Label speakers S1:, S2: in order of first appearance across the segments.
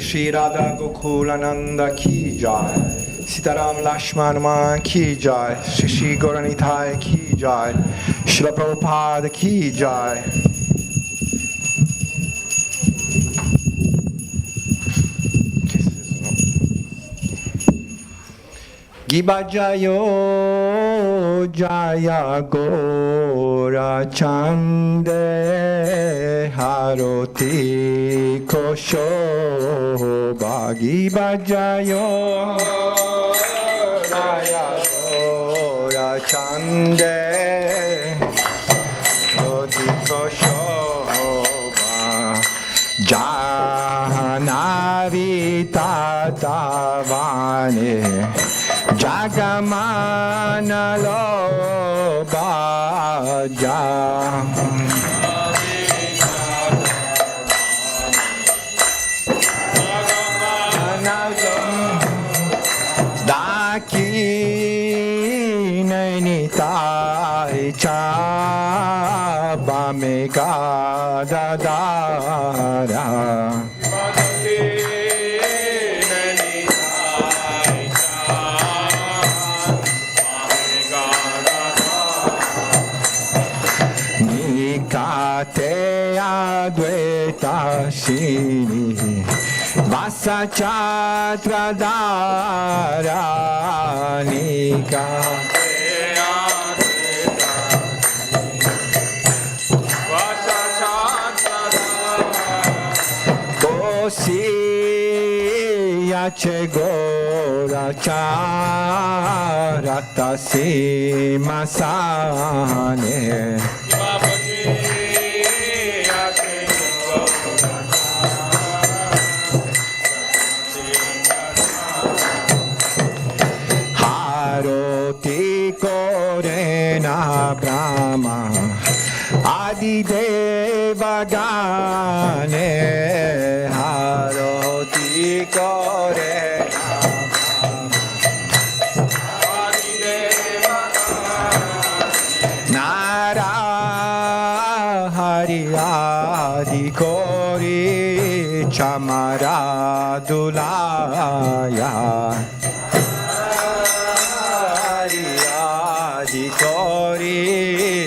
S1: Shri Radha Gokulananda ki jai, Sitaram Lakshman ki jai, Shri Gauranitai ki jai, Srila Prabhupada ki jai. Gibajayo Jaya Gora Chande Haroti Kosho Gibajayo Jaya Gora Chande Haroti Kosho Jahanavi Tatavane Jagamana Lobaja Daki Nainitai Chabameka Dadara Te Advaita Shini Vasa Chatra Dharanika Te Advaita Vasa Chatra Dharanika Kosi Yache Gora Charata Simasane Haroti Korena Brahma Adi Deva Gane Haroti Korena Adi Deva Gane Nara Hari Adi Kori Chamara Dulaya Kori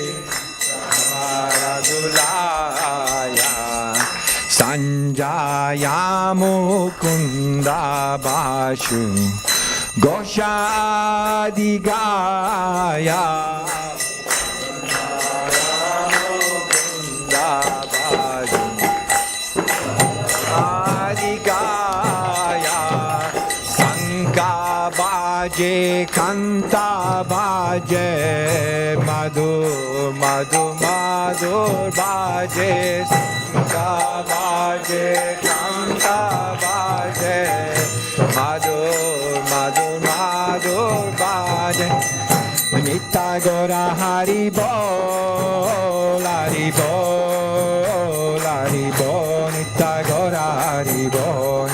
S1: Maradulaya Sanjaya Mukunda Bashu Goshadigaya Mukunda Bashu Adigaya Sanka Baje Kanta Baje Madhur Madhur Madhur Baje Sanka Baje Kanta Baje Madhur Madhur Madhur Baje Nitya Gora Hari Bol Hari Bol Hari Bol Nitya Gora Hari Bol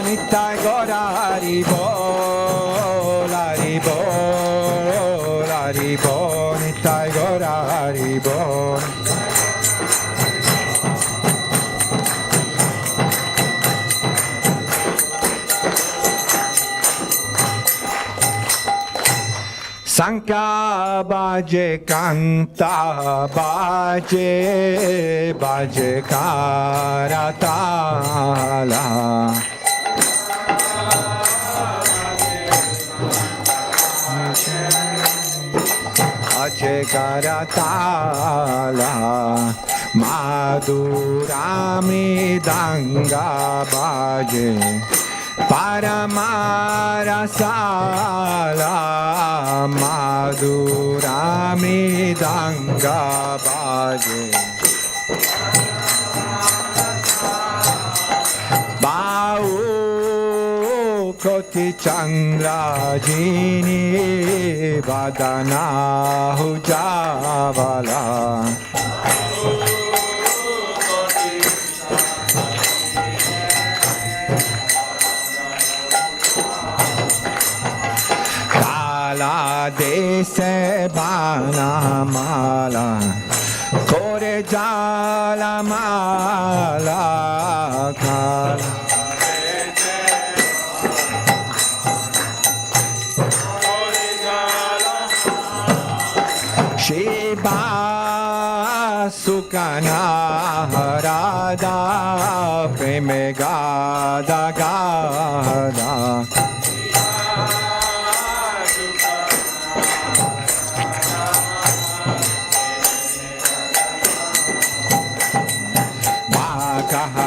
S1: Nitya Gora Hari Bol Hari Bol Hari Bol Nitya Gora Hari Bol Sanka Baje Kanta Baje Baje Karatala Baje Karatala Madhurami Danga Baje Paramarasala Madhurami Danga Baje Koti Chandra Jini Vadana Hujavala Kala Dese Bana Mala Kore Jala Mala Kala Shiva Sukana Radha Preme Gada Gada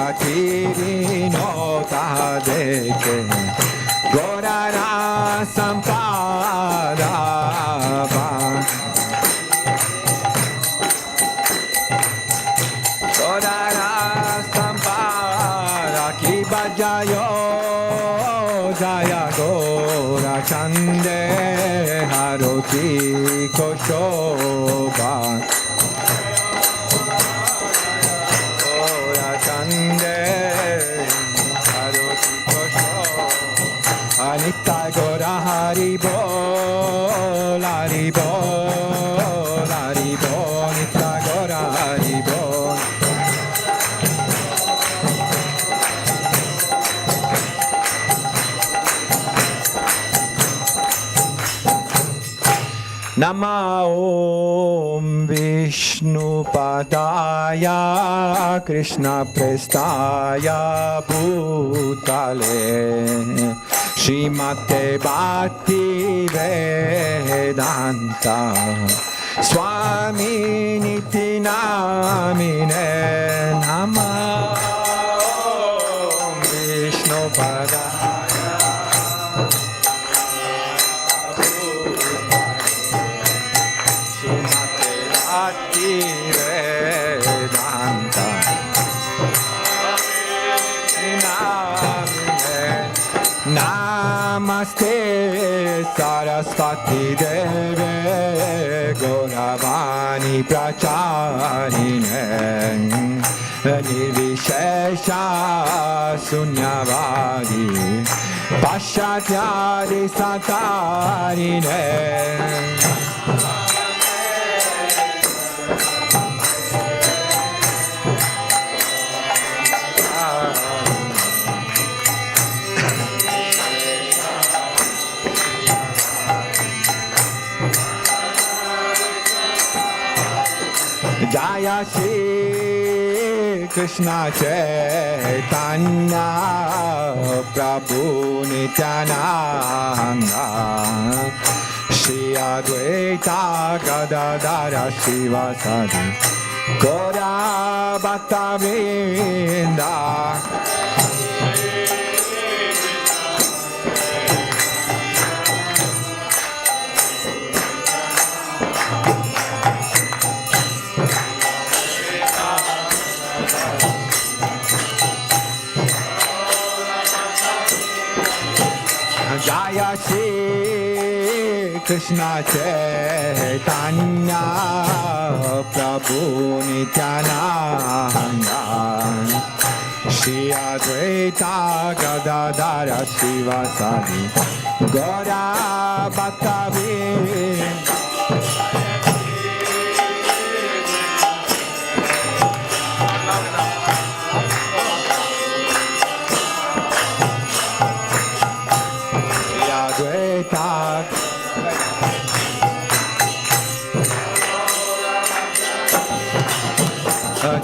S1: Bhakatiri Nota Deke Gorara Sampada Jayo Jaya Gora Chande Haroti Koshoba Gora Chande Haroti Koshoba Anita Gora Haribo Laribo Laribo Anita Gora Haribo Nama Om Vishnu Padaya Krishna Prestaya Bhutale Srimate Bhakti Vedanta Swami Niti Namine Nama Om Vishnu Padaya Bhaktivedanta Namaste Saraswati Deve Gauravani Pracharine Nirvishesha Sunyavadi Pashatyadi Satarine Jaya Shri Krishna Chaitanya Prabhu Nityananda Shri Advaita Gadadara Shivasadi Gaura Bhaktivedanta Jaya Shri Krishna Chaitanya Prabhu Nityananda Shri Advaita Gadadara Shivasadi Gaura Bhaktivedanta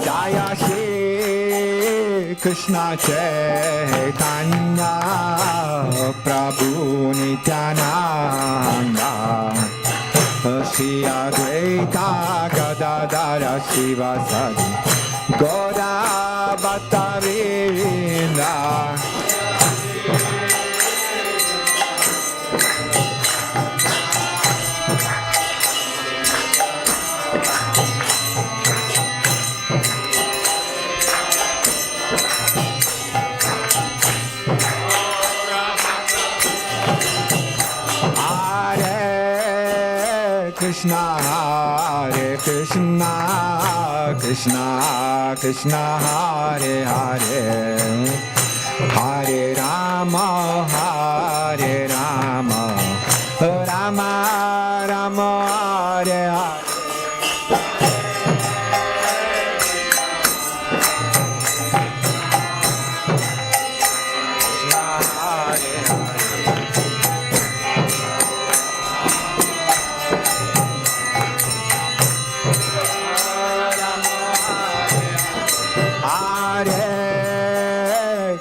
S1: Jaya Shri Krishna Chaitanya Prabhu Nityananda Shri Advaita Gadadara Shivasadi Gaura Bhaktivedanta Krishna, Hare Krishna, Krishna Krishna, Hare Hare, Hare Rama, Hare Rama, Rama Rama, Hare Hare.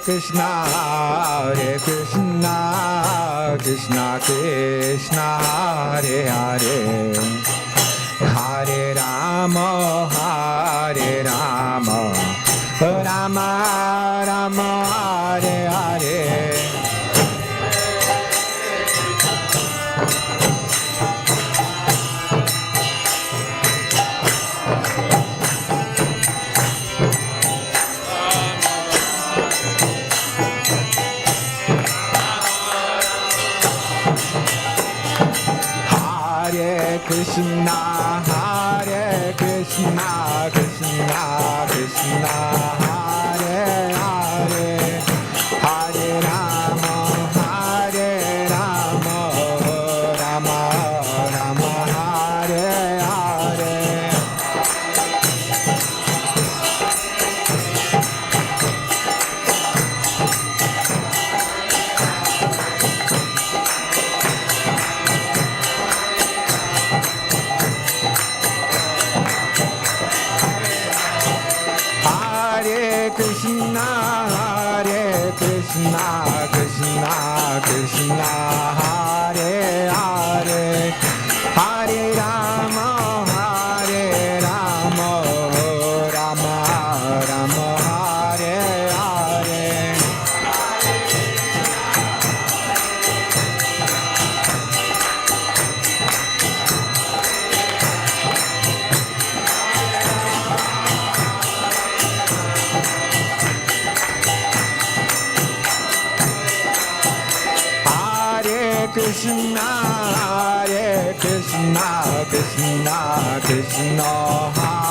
S1: Krishna, Hare Krishna, Krishna Krishna, Hare Hare, Hare Rama, Hare Rama, Rama Rama, Hare Hare. Krishna, Hare Krishna, Krishna Krishna, Hare Hare, Hare Rama, Hare Rama, Rama Rama, Hare Hare. Krishna, Hare Krishna, Krishna Krishna, Hare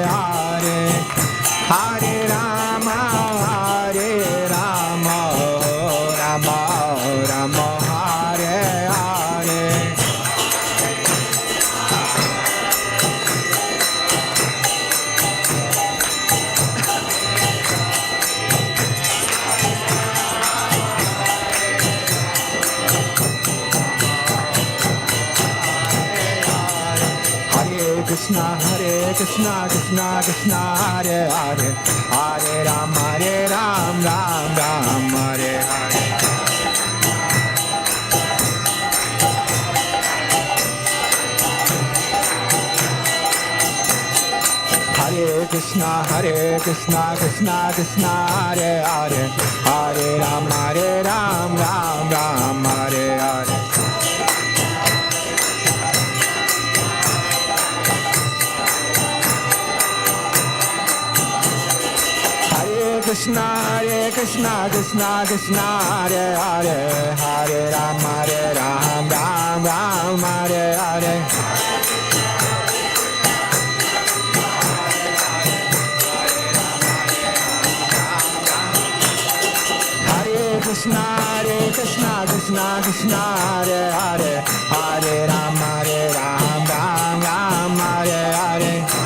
S1: Hare, Hare Rama, Hare Rama, Rama Rama, Hare Hare. Krishna, Hare Krishna, Krishna Krishna, Hare Hare, Hare Rama, Hare Rama, Rama Rama, Hare Hare. Krishna, Hare Krishna, Krishna Krishna, Hare Hare, Hare Ram, Ram Ram, Hare Hare. Hare Krishna, Krishna Krishna, Hare Hare, Hare Ram, Ram Ram, Hare Hare. Krishna, Krishna Krishna, Hare Hare, Hare Ram, Ram Ram, Hare Hare. Krishna, Krishna Krishna, Hare Hare, Hare Ram, Ram Hare Hare.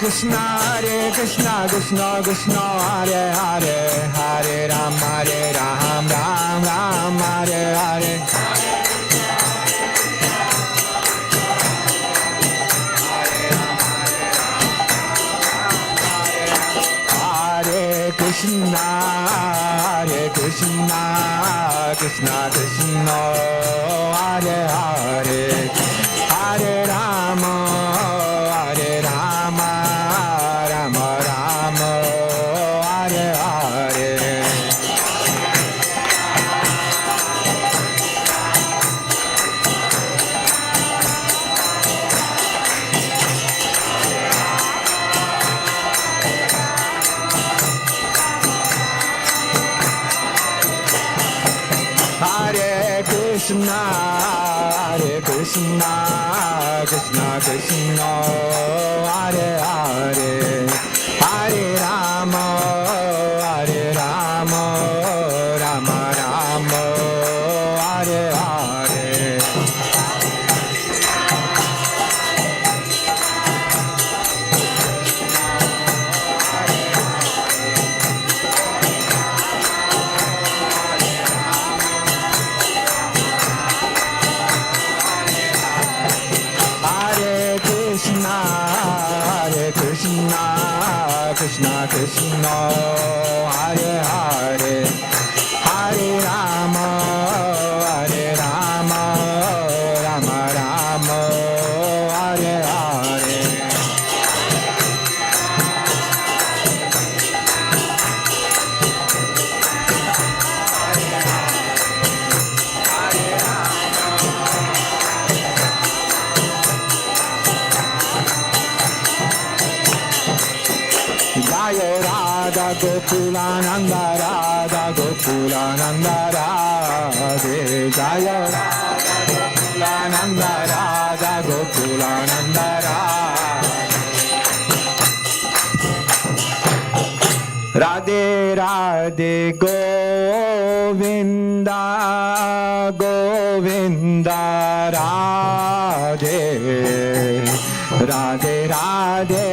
S1: Krishna, Krishna Krishna, Hare Hare, Hare Ram, Ram Hare Hare. Krishna, Krishna Krishna, Hare Hare, Hare Rama, Rama Rama, Hare Hare. Hare Krishna, Krishna Krishna, Hare Hare, Hare Rama, Hare Rama, Rama Rama, Hare Hare. Krishna Krishna, Hare Hare, Hare Rama, Hare Rama, Rama Rama, Hare Hare. Jaya Radha Gokulananda Radha Gokulananda Radhe Jaya Radha Gokulananda Radha Gokulananda Radhe Radhe Govinda Govinda Radhe Radhe Radhe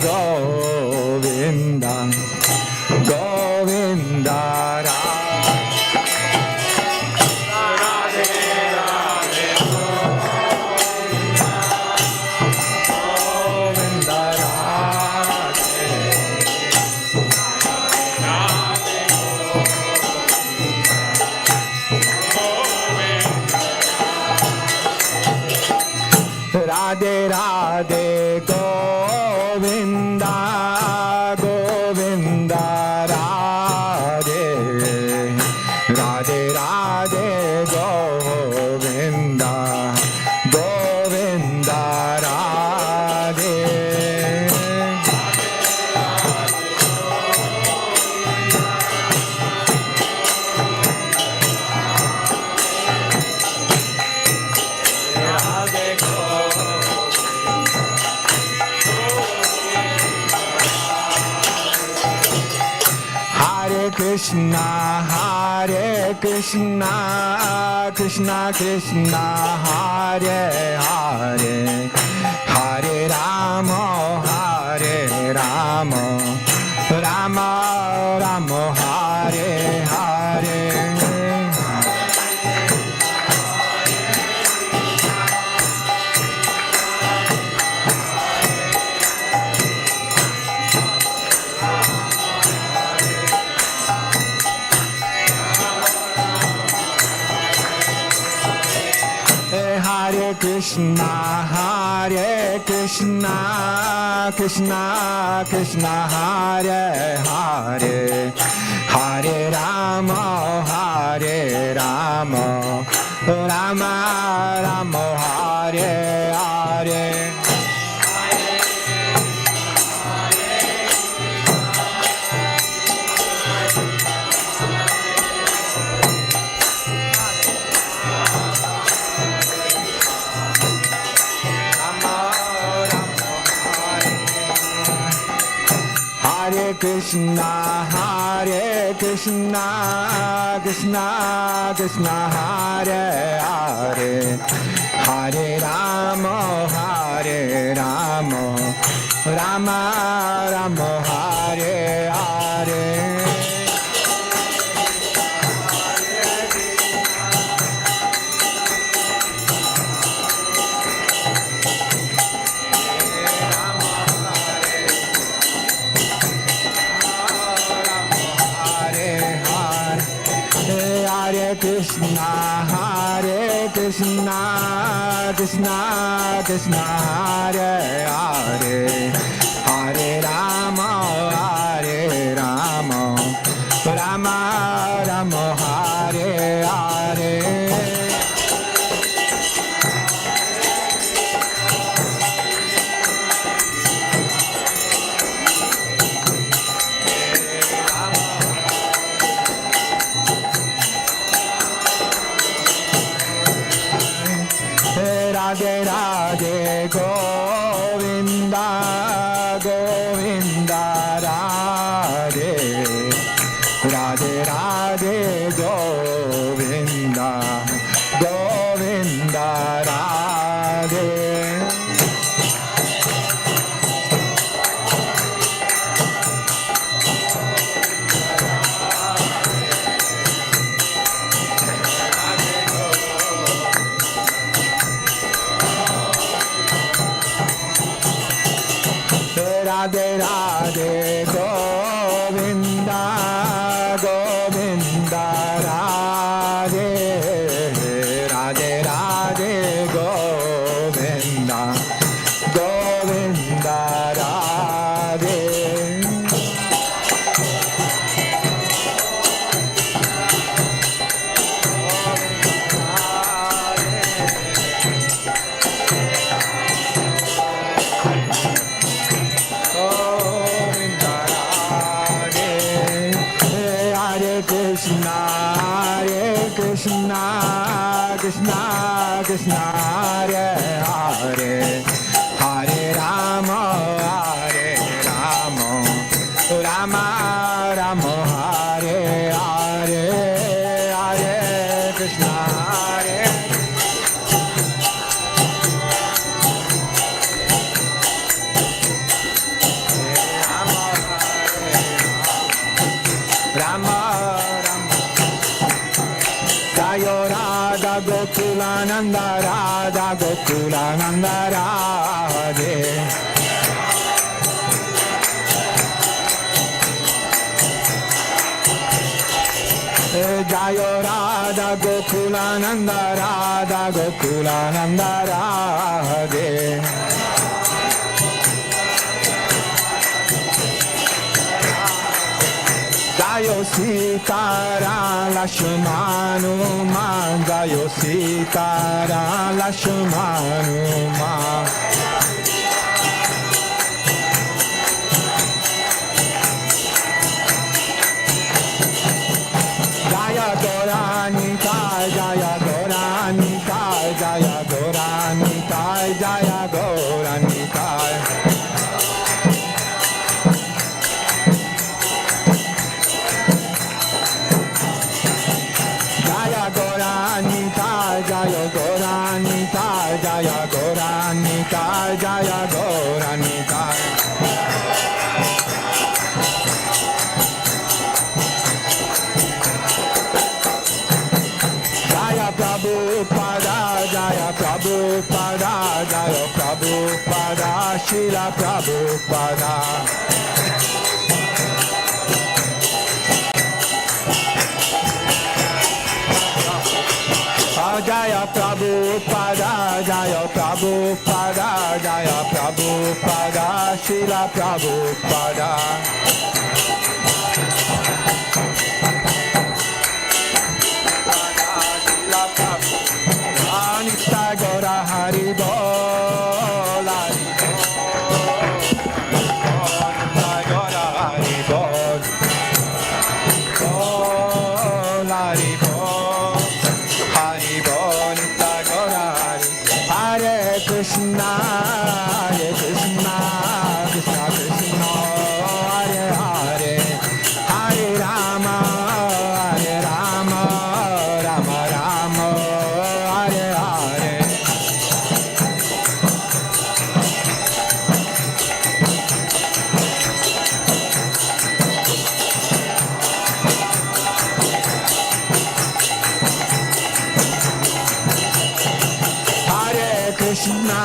S1: Govinda Govinda Radhe Radhe Govinda Radhe Radhe Govinda Govinda Radhe Radhe Radhe Govinda Govinda Radhe Krishna Hare Krishna Krishna Krishna Hare Hare Hare Rama Hare Rama Rama Rama Hare Hare Hare Krishna Hare Krishna Krishna Krishna Hare Hare Hare Rama Hare Rama Rama Rama Hare Hare Hare Krishna Hare Krishna Krishna Krishna Hare Hare Hare Rama Hare Rama Rama Rama Hare Hare Hare Krishna Hare Krishna Krishna Krishna Hare Hare Hare Rama Hare Rama Rama Rama Hare Hare Radhe Radhe Govinda Govinda Radhe Radhe Radhe Govinda Govinda Radhe Radhe Radhe Govinda Govinda Radhe Radhe Radhe Govinda Govinda Radhe Krishna Krishna Krishna Hare Hare Hare Rama Hare Rama Rama Rama Hare Hare Hare Krishna Hare Rama Gokulananda Radha Gokulananda Radhe Jayo Radha Gokulananda Radha Gokulananda Radhe Jayo Sitara Lakshmanu Ma Jayo Sitara Lakshmanu Ma Jaya Goranika Jaya Goranika Jaya Goranika Jaya Goranika Jaya Goranika Jaya Goranika Jaya Goranika Jaya Prabhupada Jaya Prabhupada Jaya Prabhupada Srila Prabhupada Jaya Prabhupada Jaya Prabhupada Jaya Prabhupada Srila Prabhupada Nitya Gaura Hari Bol Hari Bol Nitya Gaura Hari Bol Bol Hari Bol Hari Bol Nitya Gaura Hari Hare Krishna Hare Krishna Krishna Krishna Hare Hare Hare Rama Hare Rama Rama Rama Hare Hare Krishna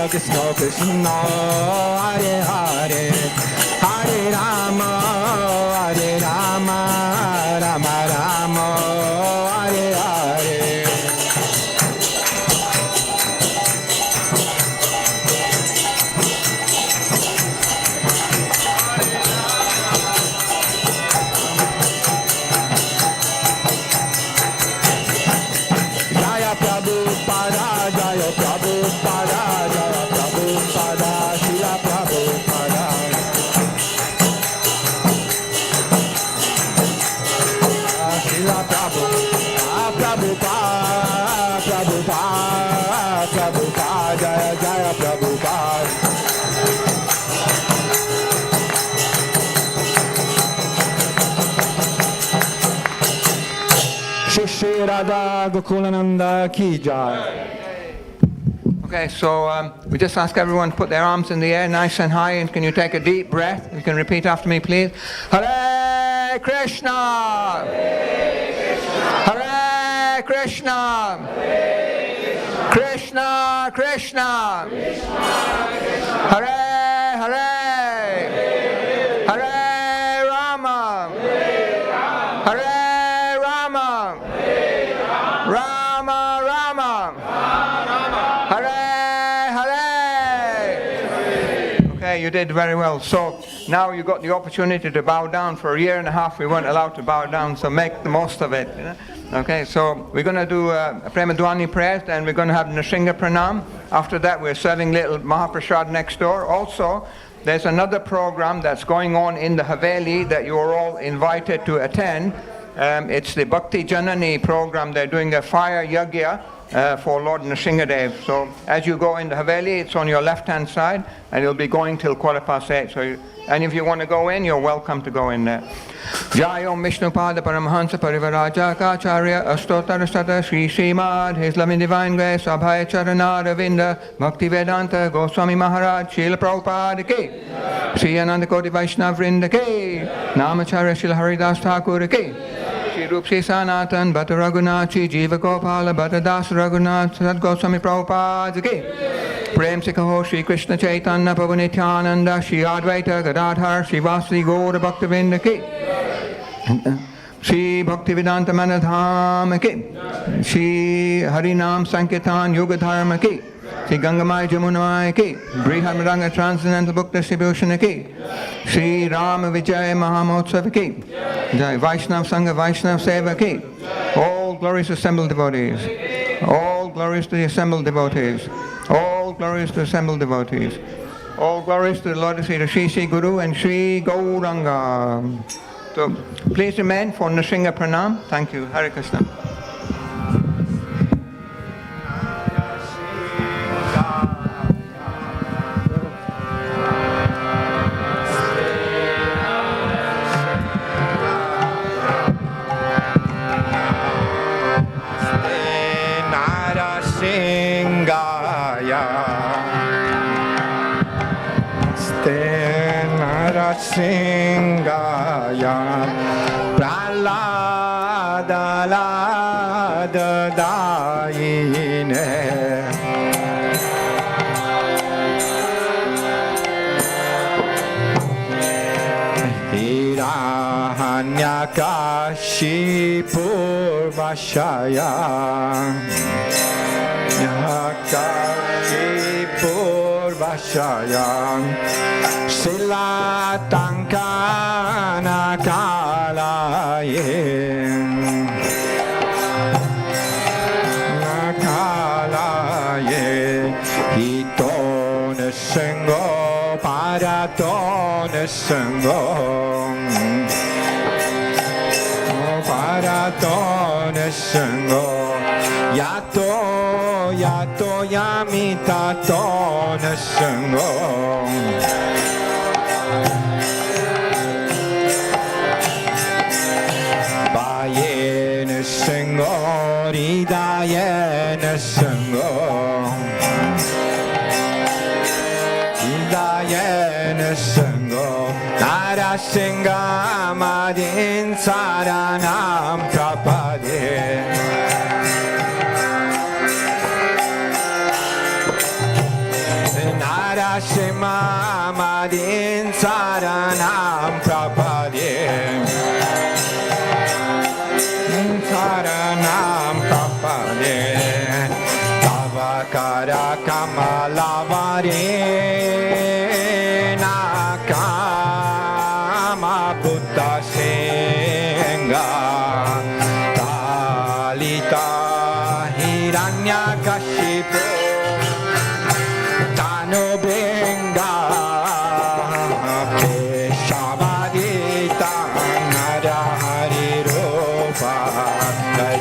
S1: Krishna Krishna Hare Hare Hare Rama Rama Rama Hare Hare Jaya Prabhupada Jaya Prabhupada Jaya Prabhupada Srila Prabhupada Radha Gokulananda Ki Jai.
S2: Okay, so we just ask everyone to put their arms in the air nice and high, and can you take a deep breath? You can repeat after me, please. Hare Krishna! Hare Krishna! Krishna Krishna! Hare Hare! Hare Rama! Hare Rama! Rama Rama! You did very well. So now you got the opportunity to bow down. For a year and a half we weren't allowed to bow down, so make the most of it. You know? Okay, so we're going to do a Premadwani prayer, then we're going to have Nrsimha Pranam. After that we're serving little Mahaprasad next door. Also, there's another program that's going on in the Haveli that you are all invited to attend. It's the Bhakti Janani program. They're doing a fire yagya for Lord Nrsimhadev. So as you go in the Haveli, it's on your left-hand side, and you'll be going till 8:15. So any of you want to go in, you're welcome to go in there. Jai Om Vishnupada Paramahansa Parivaraja Kacharya Astottara Sata Sri Srimad His Loving Divine Grace Abhay Charana Ravinda Bhaktivedanta Goswami Maharaj Srila Prabhupada Ki Sri Ananda Koti Vaishnav Vrinda Ki Namacharya Srila Haridas Thakur Ki Shri Rup Shri Sanatan Bhatta Raghunathi Jiva Gopala Bhatta Das Raghunath Sad Goswami Prabhupada Ki Prem Sikho Shri Krishna Chaitanya Prabhu Nityananda Shri Advaita Gadadhar Shri Vasudeva Gaura Bhaktivedanta Ki Shri Bhaktivedanta Manor Ki Shri Harinam Sankirtan Yoga Dharma Ki Shri Gangamai Jamunai Ki Brihamaranga Transcendental Book Distribution Ki Shri Rama Vijay Mahamotsav Ki Jai Vaishnav Sangha Vaishnav Seva Ki. All glories to assembled devotees. All glories to the assembled devotees. All glories to assembled devotees. All glories to the Lord Sri Sri Guru and Sri Gauranga. So please remain for Nrsimha Pranam. Thank you. Hare Krishna.
S1: Singaya Pralada Lada Daine Hiranyakashi Purvashaya Yakashi Purvashaya Sila Tankana Kalaye Nakalaye Hiton Sengo Paraton Sengo Paraton Sengo Yato Yato Yamita Ton Sengo Ridayen Sango Ridayen Sango Narasinga Madin Saranam Prapade Narasima Madin Saranam Prapade Saranam Prapade Tavakara Kamalavare Nakama Buddha Senga Talita Hiranyakashipu Tanu Benga Keshavadita Narahari Rupa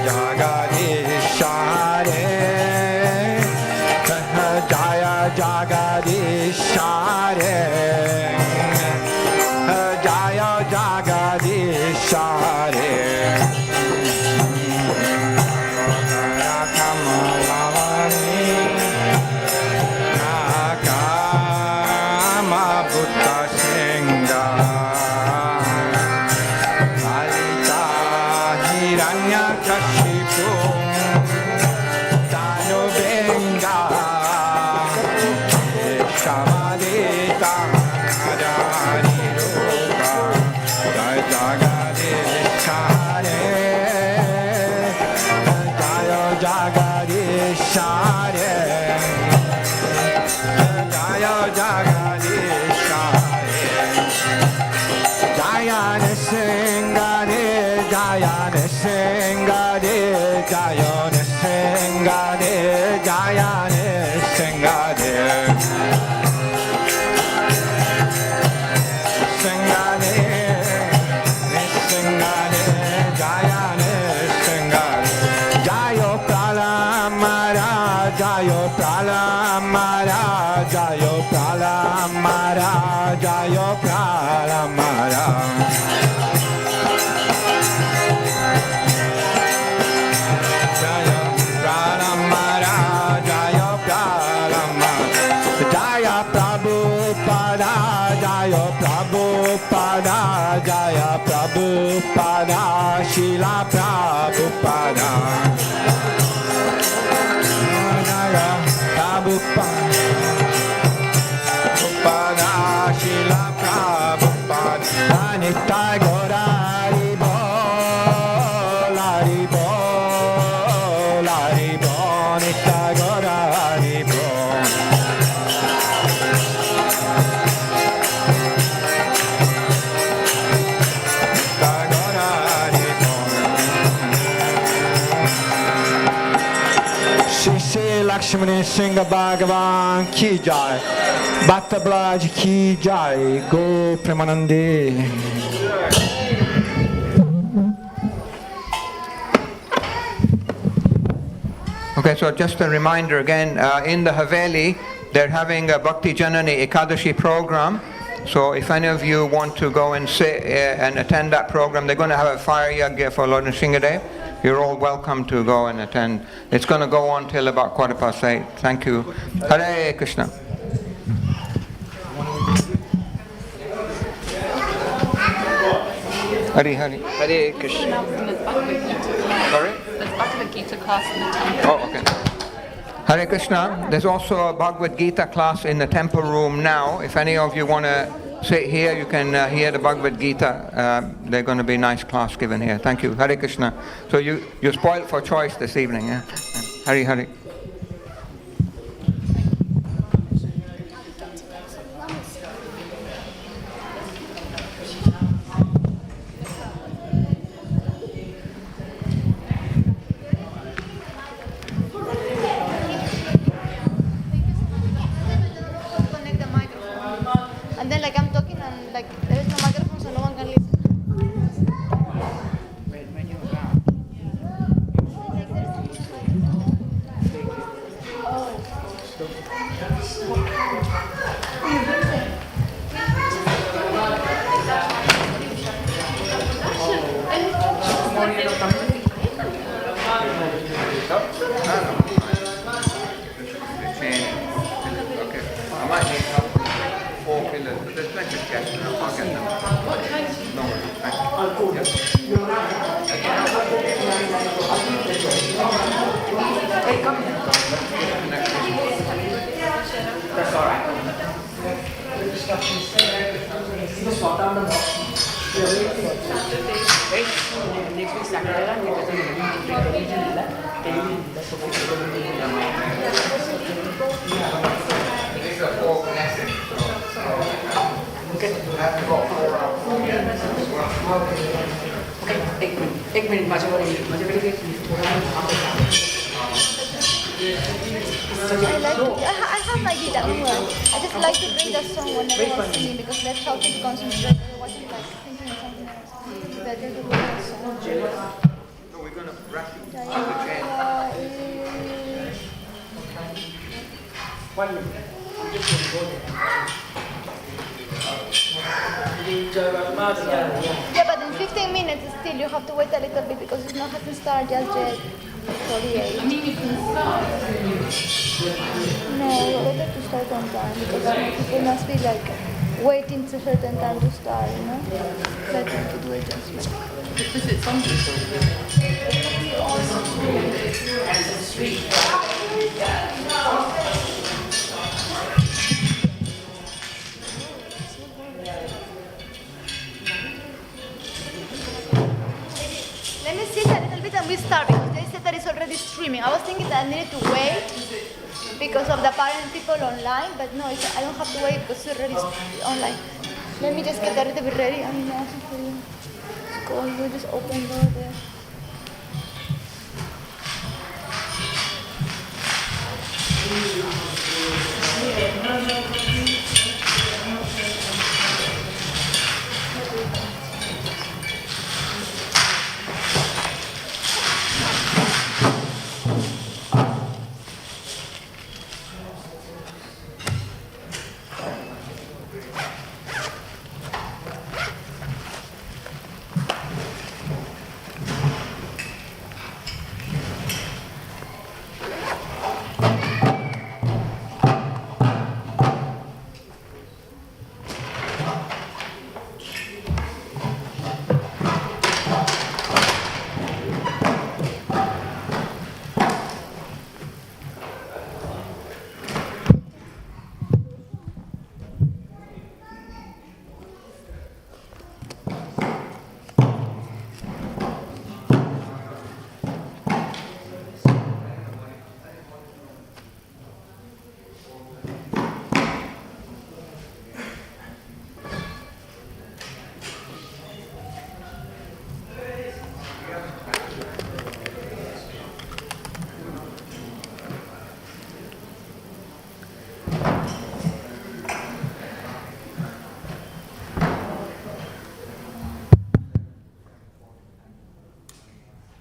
S1: Jagadishare Jaya Jagadishare Jaya Jagadishare Jagadish Hare Jaya Jagadish Hare Jaya Nisingade Jaya Nisingade Jaya Nisingade Jaya Nisingade Nisingade Nisingade Jaya Nisingade Jayo Pralamara Jayo Pralamara Jayo Pralamara Jayo Pralamara Jaya Pralamara Jaya Pralamara Jaya Prabhupada Jaya Prabhupada Jaya Prabhupada Shila Prabhupada Jaya Prabhupada Prabhupada Shila Prabhupada Anitya Gora Haribo Haribo Haribo Anitya Gora Haribo Shri Lakshmani Singh Bhagavan Ki Jai Bhakta Blaj Ki Jai Go Premanande.
S2: Okay, so just a reminder again, in the Haveli, they're having a Bhakti Janani Ekadashi program. So if any of you want to go and sit and attend that program, they're going to have a fire yagya for Lord Nrsingadev. You're all welcome to go and attend. It's going to go on till about 8:15. Thank you. Hare Krishna. Hare Hare.
S3: Hare Krishna.
S2: Sorry?
S3: There's Bhagavad Gita class in the temple.
S2: Oh, okay. Hare Krishna. There's also a Bhagavad Gita class in the temple room now. If any of you want to sit here, you can hear the Bhagavad Gita. They're going to be a nice class given here. Thank you. Hare Krishna. So you're spoiled for choice this evening. Yeah? Hare Hare.
S4: Connect the microphone. And then like I'm talking and like there is no microphone so no one can listen.
S2: I might need help with 4 pillars, but there's plenty of guests and I'll get them. No worries, thank you.
S5: That's all right. Next week
S2: These are 4 connected.
S5: एक minute माझ्याकडे
S4: I have my guitar. I just like to bring the song whenever I'm singing because that's how to concentrate. I wasn't like thinking of something else. It's better to do that song.
S2: So we're going to wrap it on the chain.
S4: Yeah, but in 15 minutes still you have to wait a little bit because it's not hasn't started just yet. 48.
S3: I mean, you can start.
S4: No, better to start on time because people must be like waiting to a certain time to start, you know? Better to do it just like.
S3: Because it's on
S4: Let me sit a little bit and we start because they said that it's already streaming. I was thinking that I needed to wait because of the parent people online, but no, I don't have to wait because it's already online. Let me just get that to be ready. I'm asking for you. Go, you just open door there.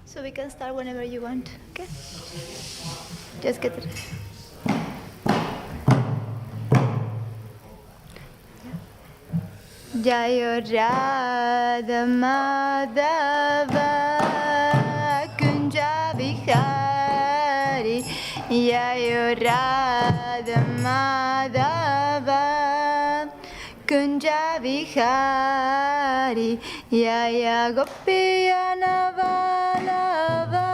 S4: So we can start whenever you want, okay? Just get it. Jayo Radha Madhava Kunja Vihari Jayo Radha Madhava Kunja Vihari Jaya Gopiyana Valava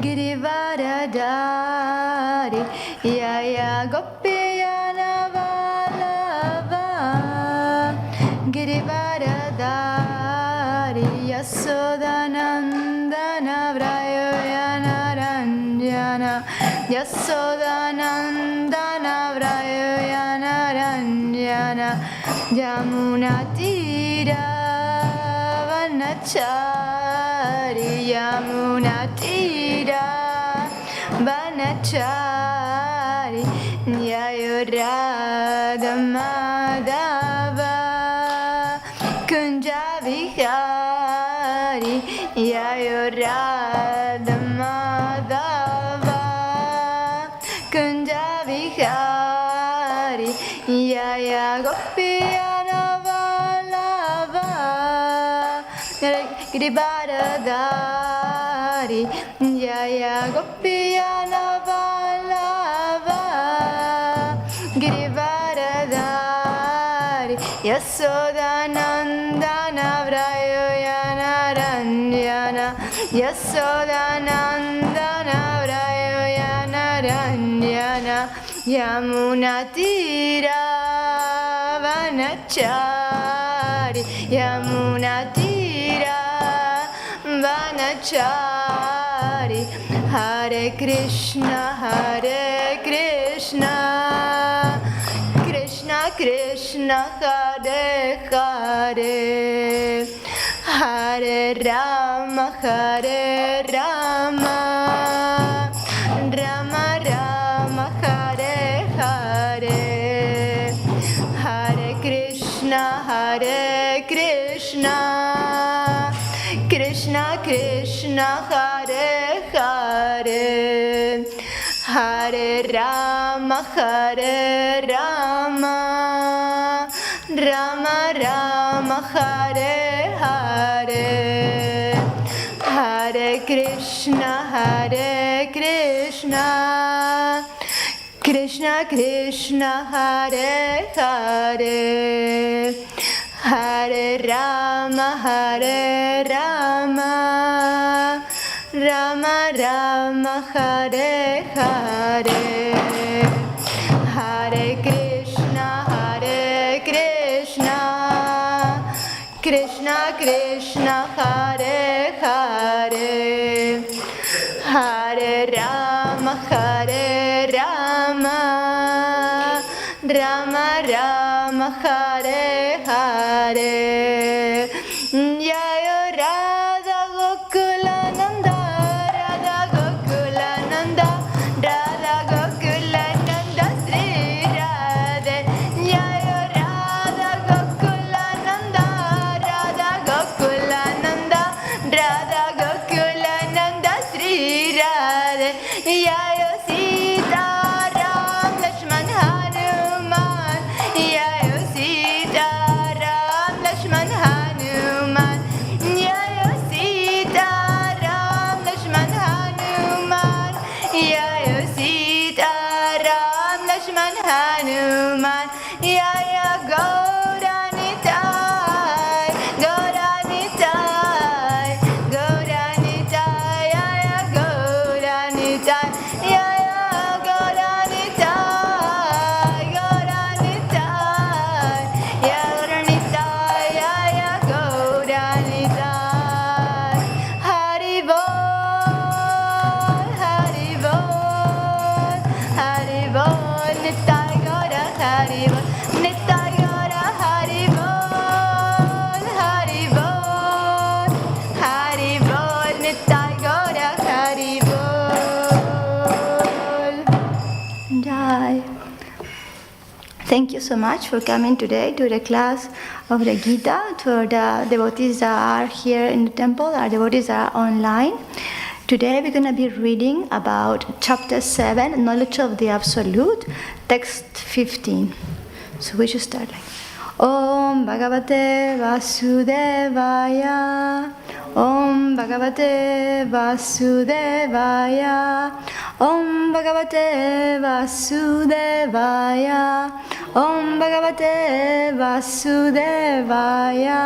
S4: Girivaradari Jaya Gopiyana Valava Girivaradari Yasodanandana Vrayana Ranjana Yasodanandana Vrayana Ranjana Yamunatira Vanachari Yamunatira Vanachari Jayurada Madhava Kunja Vihari Jayurada Madhava Kunja Vihari Jaya Gopiyana Valava Girivaradari Jaya Gopiyana Valava Girivaradari Yasodanandana Vrayana Ranjana Yasodanandana Vrayana Ranjana Yamunatira Vanachari Yamunatira Vanachari Hare Krishna Krishna Krishna Hare Hare Hare Rama Rama Rama Hare Hare Hare Krishna Krishna Krishna Hare Hare Hare Rama Rama Rama Hare Hare Hare Krishna Krishna Krishna Hare Hare Hare Rama Rama Rama Hare Hare Hare Krishna Krishna Krishna Hare Hare Hare Rama, Rama Rama, Hare Hare. Jaya Radha Gokulananda, Radha Gokulananda, Radha Gokulananda, Sri Radhe. Jaya Radha Gokulananda, Radha Gokulananda, Radha Gokulananda, Sri Radhe. Jaya Sita Ram Lakshman Hanuman, Jaya Sita Ram Lakshman Hanuman, Jaya Sita Ram Lakshman Hanuman, Jaya Sita Ram Lakshman Hanuman, Jaya Gauranitai, Gauranitai, Gauranitai, Jaya Gauranitai, Jaya Gauranitai, Gauranitai, Gauranitai, Jaya Gauranitai. Hari Bol, Hari Bol, Hari Bol, Nitai Gaura, Hari Bol, Nitai Gaura, Hari Bol, Hari Bol, Hari Bol, Nitai Gaura, Hari Bol. Jai. Thank you so much for coming today to the class of the Gita. For the devotees that are here in the temple, our devotees that are online. Today we're going to be reading about chapter 7, Knowledge of the Absolute, text 15. So we should start like Om Bhagavate Vasudevaya, Om Bhagavate Vasudevaya, Om Bhagavate Vasudevaya, Om Bhagavate Vasudevaya.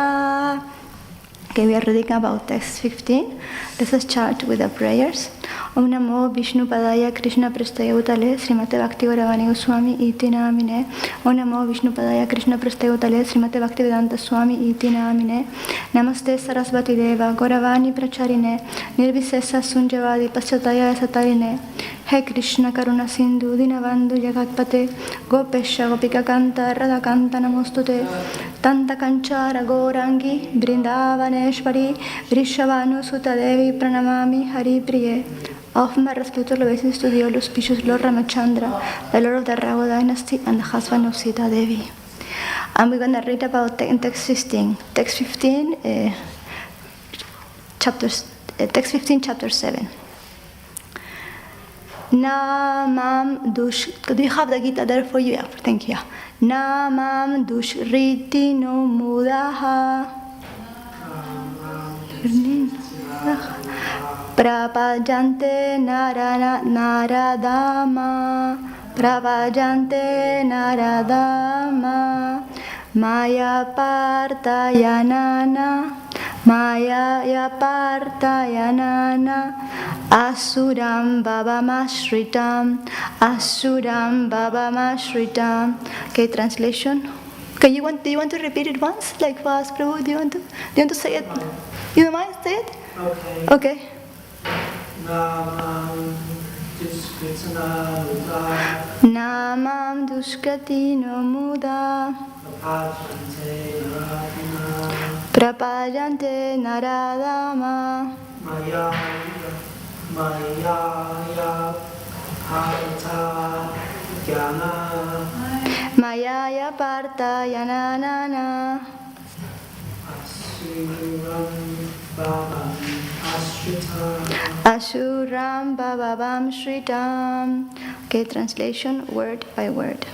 S4: Okay, we are reading about text 15. Let us start with the prayers. Om Namo Vishnu Padaya Krishna Prastaya Utale Srimate Bhaktivedanta Goswami Iti Namine. Om Namo Vishnu Padaya Krishna Prastaya Utale Srimate Bhaktivedanta Swami Iti Namine. Namaste Sarasvati Deva Gauravani Pracharine Nirvisesa Sunjavadi Paschataya Satarine. He Krishna Karuna Sindhu Dinavandhu Jagatpate Gopesha Gopika Kanta Radha Kanta Namostute Tanta Kanchara Gaurangi Brindavaneshwari Vrishabhanu Sutta Devi Pranamami Hari Priye. Offer my respectful obeisance to the all auspicious Lord Ramachandra, the Lord of the Raghu dynasty and the husband of Sita Devi. And we're going to read about text 15. Text 15, text 15, chapter 7. Namam dush. Do you have the Gita there for you? Yeah, thank you. Namam dushriti no mudaha. Prapajante naradama. Prapajante naradama. Maya partayanana. Maya partayanana. Asuram babamashritam. Asuram babamashritam. Okay, translation. Okay, do you want to repeat it once? Like fast, Prabhu? Do you want to say it? You don't mind? Say it? Okay. Namam dushkrati no muda. Prapajante naradama. Mayaya parta yananana. Asuram babam shritam. Okay, translation word by word.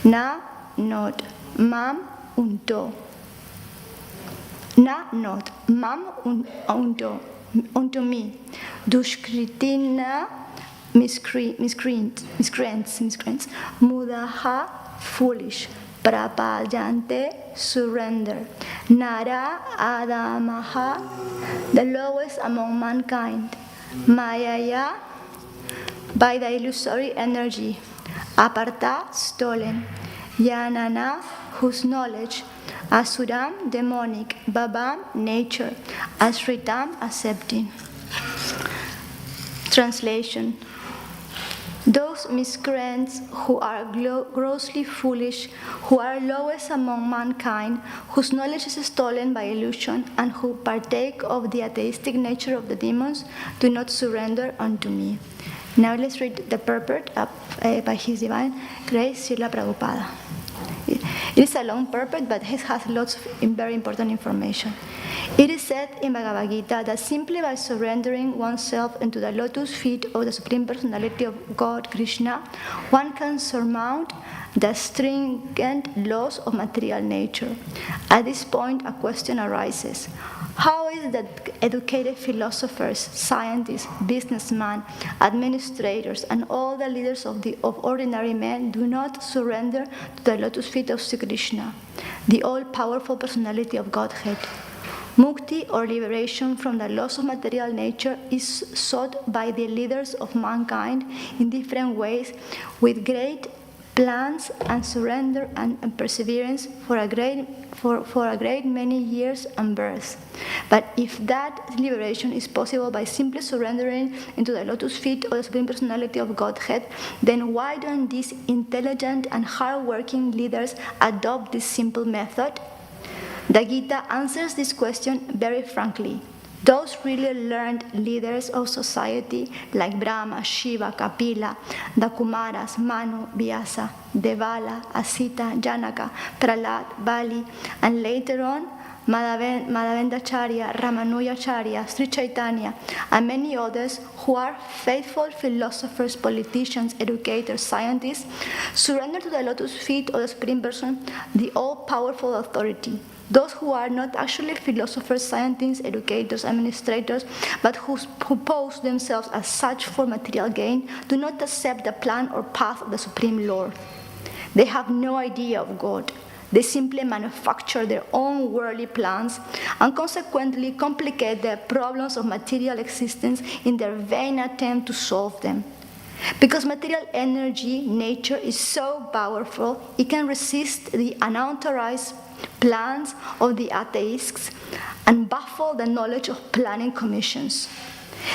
S4: Na, not. Mam, unto. Na, not. Mam, unto. Unto me. Dushkritina, miscreants. Mudaha, foolish. Prapajante, surrender. Nara Adamaha, the lowest among mankind. Mayaya, by the illusory energy. Aparta, stolen. Yanana, whose knowledge. Asuram, demonic. Babam, nature. Asritam, accepting. Translation. Those miscreants who are grossly foolish, who are lowest among mankind, whose knowledge is stolen by illusion, and who partake of the atheistic nature of the demons, do not surrender unto me. Now let's read the purport by His Divine Grace Srila Prabhupada. It is a long purport, but it has lots of very important information. It is said in Bhagavad Gita that simply by surrendering oneself into the lotus feet of the Supreme Personality of God, Krishna, one can surmount the stringent laws of material nature. At this point, a question arises. How is it that educated philosophers, scientists, businessmen, administrators, and all the leaders of ordinary men do not surrender to the lotus feet of Sri Krishna, the all-powerful personality of Godhead? Mukti, or liberation from the laws of material nature, is sought by the leaders of mankind in different ways, with great plans and surrender and perseverance for a great many years and births. But if that liberation is possible by simply surrendering into the lotus feet of the Supreme Personality of Godhead, then why don't these intelligent and hard-working leaders adopt this simple method? The Gita answers this question very frankly. Those really learned leaders of society like Brahma, Shiva, Kapila, the Kumaras, Manu, Vyasa, Devala, Asita, Janaka, Prahlad, Bali, and later on Madhavendacharya, Ramanujacharya, Sri Chaitanya, and many others who are faithful philosophers, politicians, educators, scientists, surrender to the lotus feet of the Supreme Person, the all-powerful authority. Those who are not actually philosophers, scientists, educators, administrators, but who pose themselves as such for material gain, do not accept the plan or path of the Supreme Lord. They have no idea of God. They simply manufacture their own worldly plans and consequently complicate the problems of material existence in their vain attempt to solve them. Because material energy, nature, is so powerful, it can resist the unauthorized plans of the atheists and baffle the knowledge of planning commissions.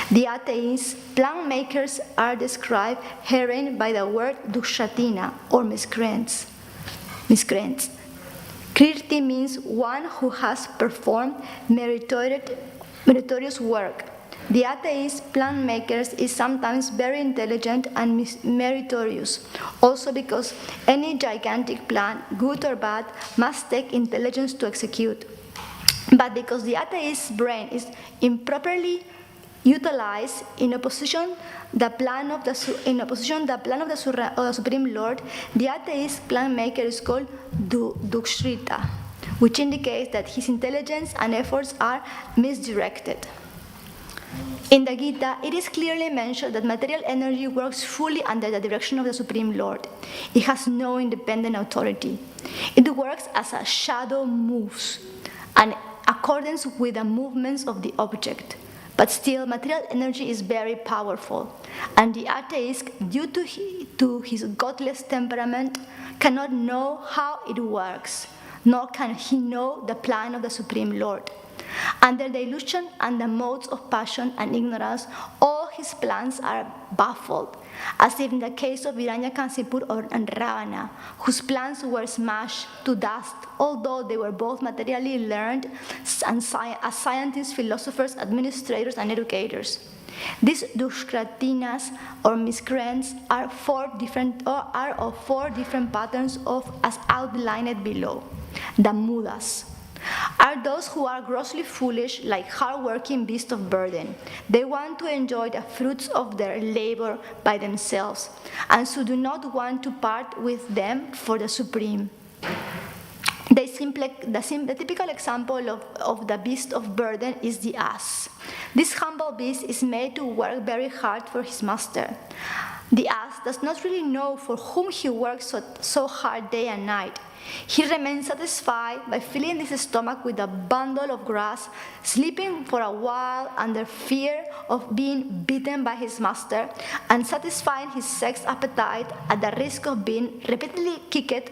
S4: The atheists, plan makers, are described herein by the word dukshatina, or miscreants. Kirti means one who has performed meritorious work. The atheist plan makers is sometimes very intelligent and meritorious, also because any gigantic plan, good or bad, must take intelligence to execute. But because the atheist's brain is improperly utilized in opposition the plan of the Supreme Lord, the atheist plan maker is called dukshrita, which indicates that his intelligence and efforts are misdirected. In the Gita, it is clearly mentioned that material energy works fully under the direction of the Supreme Lord. It has no independent authority. It works as a shadow moves, in accordance with the movements of the object. But still, material energy is very powerful, and the atheist, due to his godless temperament, cannot know how it works, nor can he know the plan of the Supreme Lord. Under the illusion and the modes of passion and ignorance, all his plans are baffled, as in the case of Hiranyakashipu and Ravana, whose plans were smashed to dust, although they were both materially learned and as scientists, philosophers, administrators, and educators. These dushkratinas, or miscreants, are of four different patterns as outlined below. The mudas are those who are grossly foolish, like hard-working beasts of burden. They want to enjoy the fruits of their labor by themselves, and so do not want to part with them for the Supreme. The typical example of the beast of burden is the ass. This humble beast is made to work very hard for his master. The ass does not really know for whom he works so hard day and night. He remains satisfied by filling his stomach with a bundle of grass, sleeping for a while under fear of being beaten by his master, and satisfying his sex appetite at the risk of being repeatedly kicked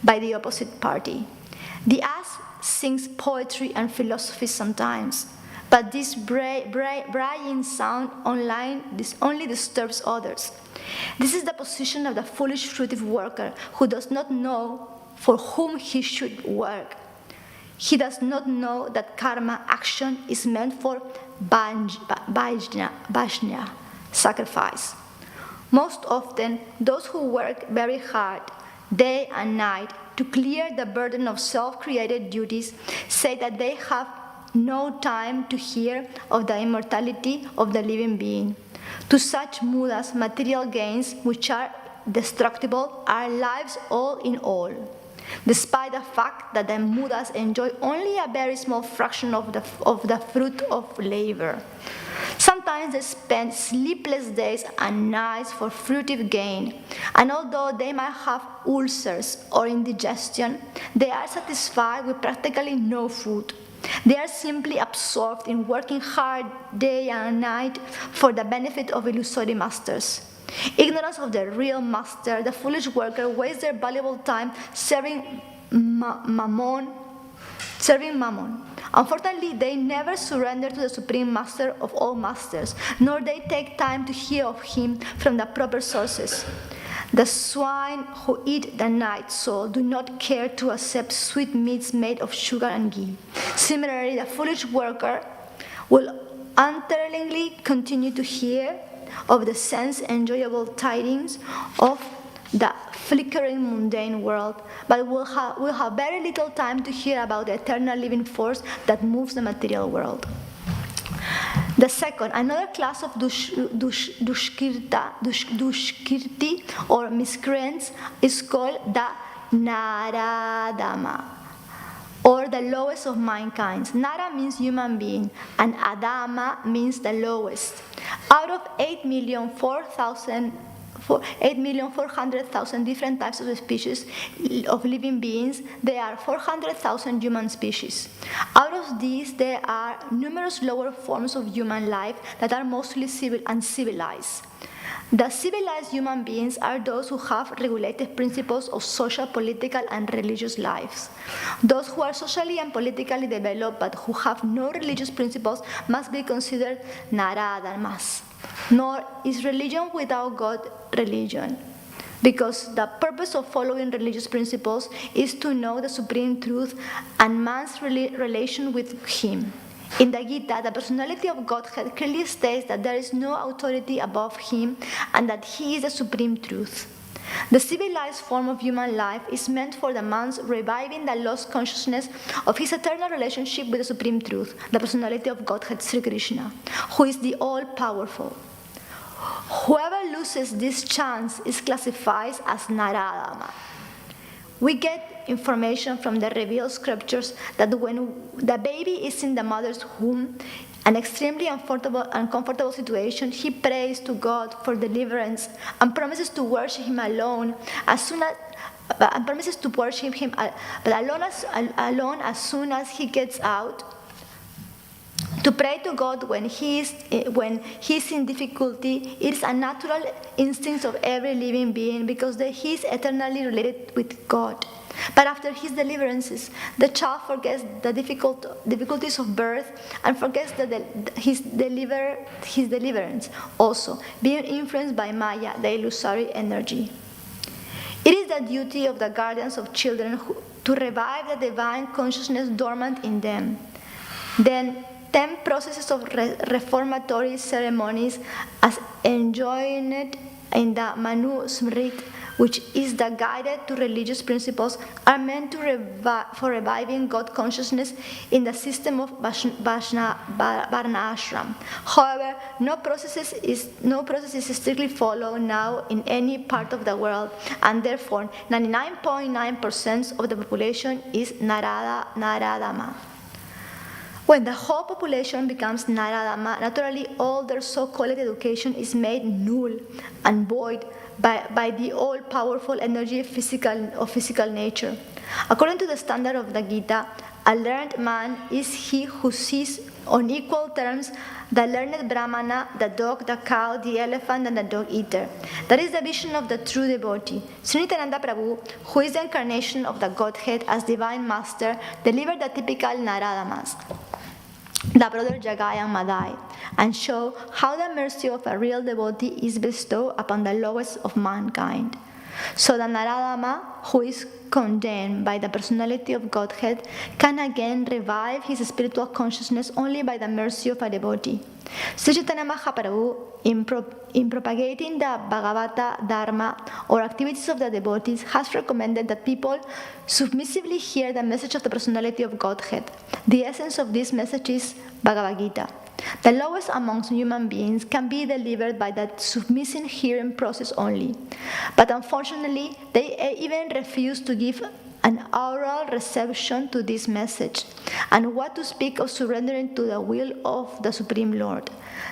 S4: by the opposite party. The ass sings poetry and philosophy sometimes, but this braying sound online only disturbs others. This is the position of the foolish fruitive worker who does not know for whom he should work. He does not know that karma action is meant for vajna, sacrifice. Most often, those who work very hard, day and night, to clear the burden of self-created duties say that they have no time to hear of the immortality of the living being. To such mudas, material gains, which are destructible, are lives all in all. Despite the fact that the mudas enjoy only a very small fraction of the fruit of labor. Sometimes they spend sleepless days and nights for fruitive gain, and although they might have ulcers or indigestion, they are satisfied with practically no food. They are simply absorbed in working hard day and night for the benefit of illusory masters. Ignorance of the real master, the foolish worker wastes their valuable time serving mammon. Unfortunately, they never surrender to the Supreme Master of all masters, nor they take time to hear of him from the proper sources. The swine who eat the night soul do not care to accept sweet meats made of sugar and ghee. Similarly, the foolish worker will untiringly continue to hear of the sense-enjoyable tidings of the flickering mundane world, but will have very little time to hear about the eternal living force that moves the material world. The second, another class of dushkirti or miscreants is called the Naradama, or the lowest of mankind. Nara means human being, and Adama means the lowest. Out of 8,400,000 different types of species of living beings, there are 400,000 human species. Out of these, there are numerous lower forms of human life that are mostly uncivilized. The civilized human beings are those who have regulated principles of social, political, and religious lives. Those who are socially and politically developed but who have no religious principles must be considered Naradamas. Nor is religion without God religion, because the purpose of following religious principles is to know the supreme truth and man's relation with him. In the Gita, the personality of Godhead clearly states that there is no authority above him and that he is the supreme truth. The civilized form of human life is meant for the man's reviving the lost consciousness of his eternal relationship with the supreme truth, the personality of Godhead Sri Krishna, who is the all-powerful. Whoever loses this chance is classified as Naradama. We get information from the revealed scriptures that when the baby is in the mother's womb, an extremely uncomfortable situation, he prays to God for deliverance and promises to worship him alone as soon as soon as he gets out. To pray to God when he is in difficulty, it is a natural instinct of every living being because he is eternally related with God. But after his deliverances, the child forgets the difficulties of birth and forgets his deliverance, also being influenced by Maya, the illusory energy. It is the duty of the guardians of children to revive the divine consciousness dormant in them. Then 10 processes of reformatory ceremonies as enjoined in the Manu Smrit, which is the guide to religious principles, are meant for reviving God consciousness in the system of Varnashram. However, no process is strictly followed now in any part of the world, and therefore 99.9% of the population is Naradama. When the whole population becomes Naradama, naturally all their so-called education is made null and void by the all-powerful energy of physical nature. According to the standard of the Gita, a learned man is he who sees on equal terms the learned Brahmana, the dog, the cow, the elephant, and the dog-eater. That is the vision of the true devotee. Sri Nityananda Prabhu, who is the incarnation of the Godhead as Divine Master, delivered the typical Naradamas. the brother Jagai and Madai, and show how the mercy of a real devotee is bestowed upon the lowest of mankind. So the Naradama, who is condemned by the personality of Godhead, can again revive his spiritual consciousness only by the mercy of a devotee. Sri Chaitanya Mahaprabhu, in propagating the Bhagavata Dharma or activities of the devotees, has recommended that people submissively hear the message of the personality of Godhead. The essence of this message is Bhagavad Gita. The lowest amongst human beings can be delivered by that submissive hearing process only. But unfortunately, they even refuse to give an oral reception to this message. And what to speak of surrendering to the will of the Supreme Lord?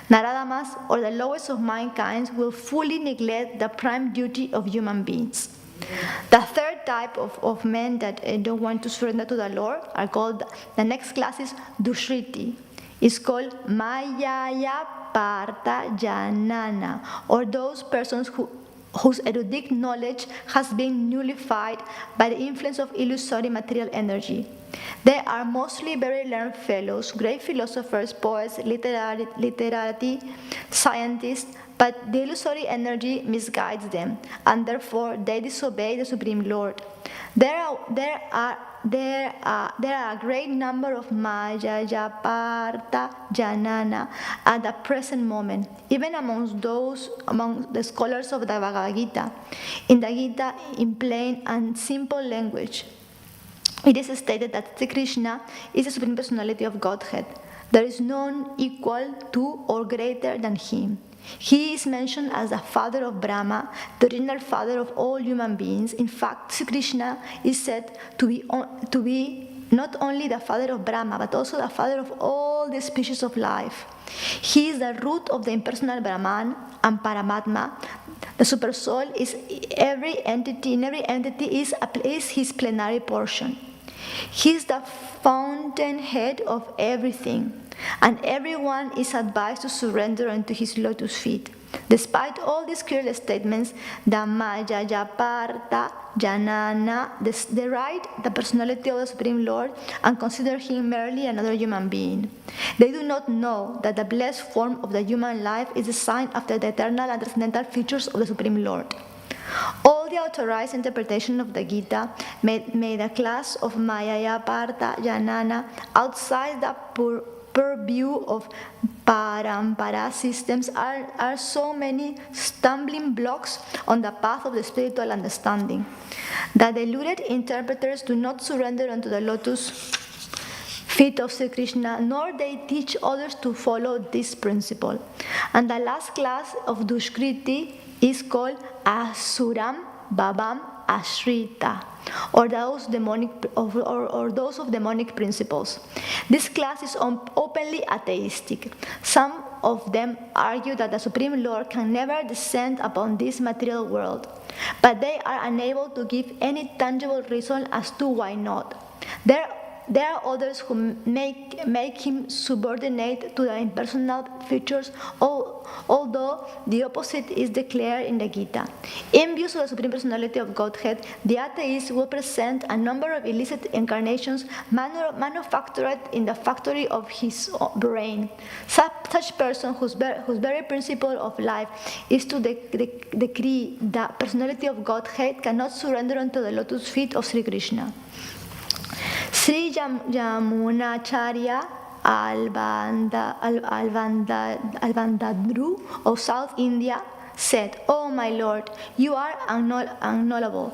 S4: Naradamas, or the lowest of mankind, will fully neglect the prime duty of human beings. The third type of men that don't want to surrender to the Lord are called, the next class is Dushriti. It's called Mayaya Partha Janana, or those persons whose erudite knowledge has been nullified by the influence of illusory material energy. They are mostly very learned fellows, great philosophers, poets, literati, scientists, but the illusory energy misguides them, and therefore they disobey the Supreme Lord. There are a great number of Mayaya Partha Janana at the present moment, even among the scholars of the Bhagavad Gita. In the Gita, in plain and simple language, it is stated that Sri Krishna is the Supreme Personality of Godhead. There is none equal to or greater than him. He is mentioned as the father of Brahma, the original father of all human beings. In fact, Sri Krishna is said to be not only the father of Brahma, but also the father of all the species of life. He is the root of the impersonal Brahman and Paramatma. The Supersoul is every entity. In every entity is his plenary portion. He is the fountainhead of everything, and everyone is advised to surrender unto his lotus feet. Despite all these clear statements, the Mayaya Partha Janana deride the personality of the Supreme Lord and consider him merely another human being. They do not know that the blessed form of the human life is designed after the eternal and transcendental features of the Supreme Lord. All the authorized interpretation of the Gita made a class of Mayaya Partha Janana outside the purview of Parampara systems are so many stumbling blocks on the path of the spiritual understanding. The deluded interpreters do not surrender unto the lotus feet of Sri Krishna, nor they teach others to follow this principle. And the last class of Dushriti is called Asuram Babam Ashrita, or those of demonic principles. This class is openly atheistic. Some of them argue that the Supreme Lord can never descend upon this material world, but they are unable to give any tangible reason as to why not. There are others who make him subordinate to the impersonal features, although the opposite is declared in the Gita. In view of the Supreme Personality of Godhead, the atheist will present a number of illicit incarnations manufactured in the factory of his brain. Such person whose very principle of life is to decree the personality of Godhead cannot surrender unto the lotus feet of Sri Krishna. Sri Yamunacharya Alvandadru of South India said, "Oh my Lord, you are unknowable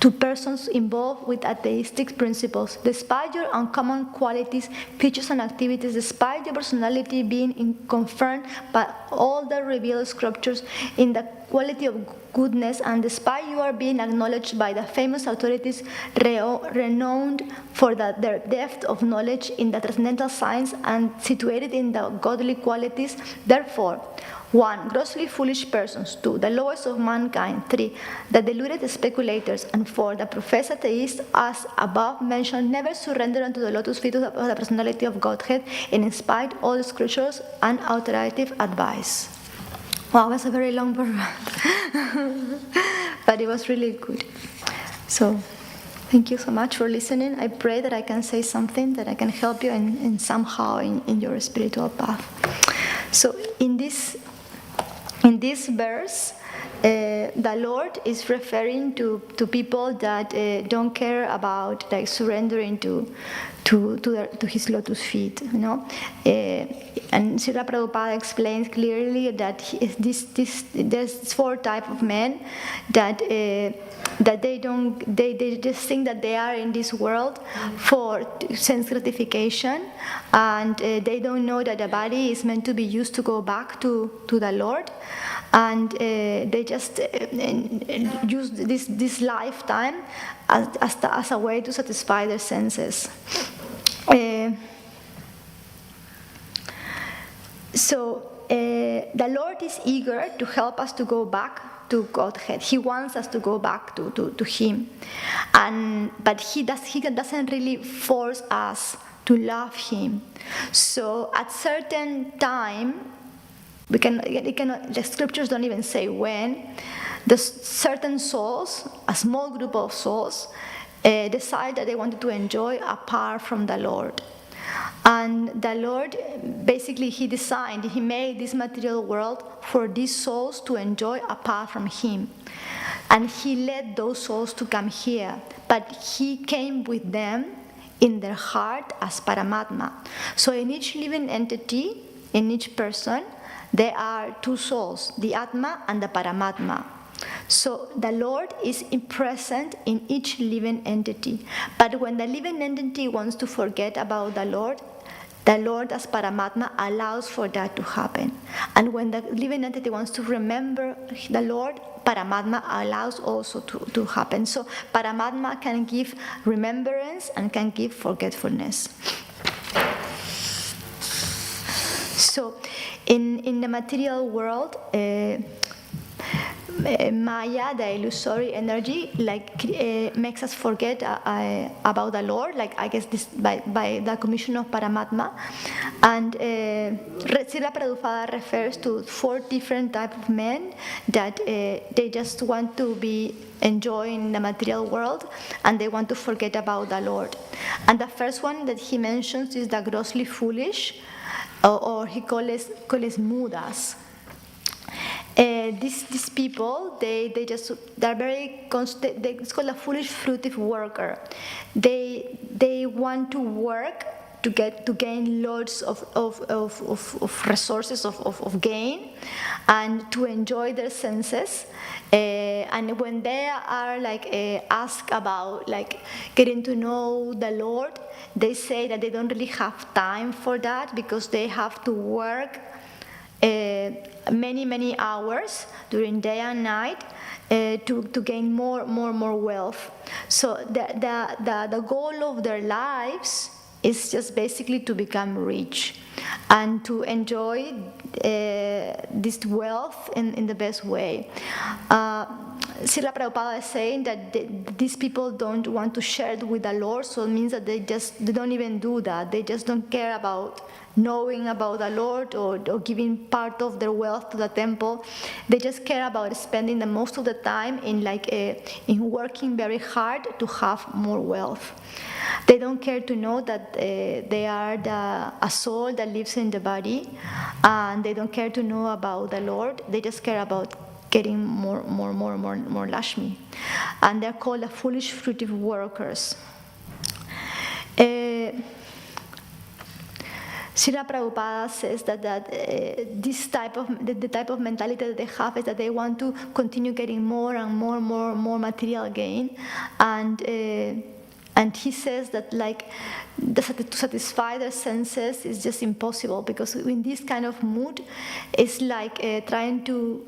S4: to persons involved with atheistic principles. Despite your uncommon qualities, features, and activities, despite your personality being confirmed by all the revealed scriptures in the quality of goodness, and despite you are being acknowledged by the famous authorities renowned for their depth of knowledge in the transcendental science and situated in the godly qualities, therefore, 1. Grossly foolish persons. 2. The lowest of mankind. 3. The deluded speculators. And 4. The professed atheists, as above mentioned, never surrender unto the lotus feet of the personality of Godhead, and in spite all the scriptures and authoritative advice." Wow, that's a very long paragraph. But it was really good. So, Thank you so much for listening. I pray that I can say something that I can help you in somehow in your spiritual path. So in this verse, the Lord is referring to people that don't care about like surrendering to His lotus feet, you know. And Srila Prabhupada explains clearly that there's 4 types of men that they just think that they are in this world for sense gratification, and they don't know that the body is meant to be used to go back to the Lord, and they just use this lifetime as a way to satisfy their senses. So the Lord is eager to help us to go back to Godhead. He wants us to go back to Him, but He doesn't really force us to love Him. So at certain time, the scriptures don't even say when. The certain souls, a small group of souls, decide that they wanted to enjoy apart from the Lord. And the Lord, basically, He made this material world for these souls to enjoy apart from Him. And He led those souls to come here. But He came with them in their heart as Paramatma. So in each living entity, in each person, there are 2 souls, the Atma and the Paramatma. So the Lord is present in each living entity. But when the living entity wants to forget about the Lord as Paramatma allows for that to happen. And when the living entity wants to remember the Lord, Paramatma allows also to happen. So Paramatma can give remembrance and can give forgetfulness. So in the material world, Maya, the illusory energy, makes us forget about the Lord, I guess this by the commission of Paramatma. And Srila Prabhupada refers to 4 different types of men that they just want to be enjoying the material world and they want to forget about the Lord. And the first one that he mentions is the grossly foolish, or he calls mudas. These people, they're very constant. It's called a foolish fruitive worker. They want to work to gain loads of resources of gain, and to enjoy their senses. And when they are asked about getting to know the Lord, they say that they don't really have time for that because they have to work many hours during day and night to gain more wealth. So the goal of their lives is just basically to become rich and to enjoy this wealth in the best way. Srila Prabhupada is saying that these people don't want to share it with the Lord, so it means that they don't even do that. They just don't care about knowing about the Lord or giving part of their wealth to the temple. They just care about spending the most of the time in working very hard to have more wealth. They don't care to know that they are a soul that lives in the body, and they don't care to know about the Lord. They just care about getting more Lashmi. And they're called the foolish fruitive workers. Srila Prabhupada says that this type of the type of mentality that they have is that they want to continue getting more and more material gain, and he says that to satisfy their senses is just impossible, because in this kind of mood, it's like trying to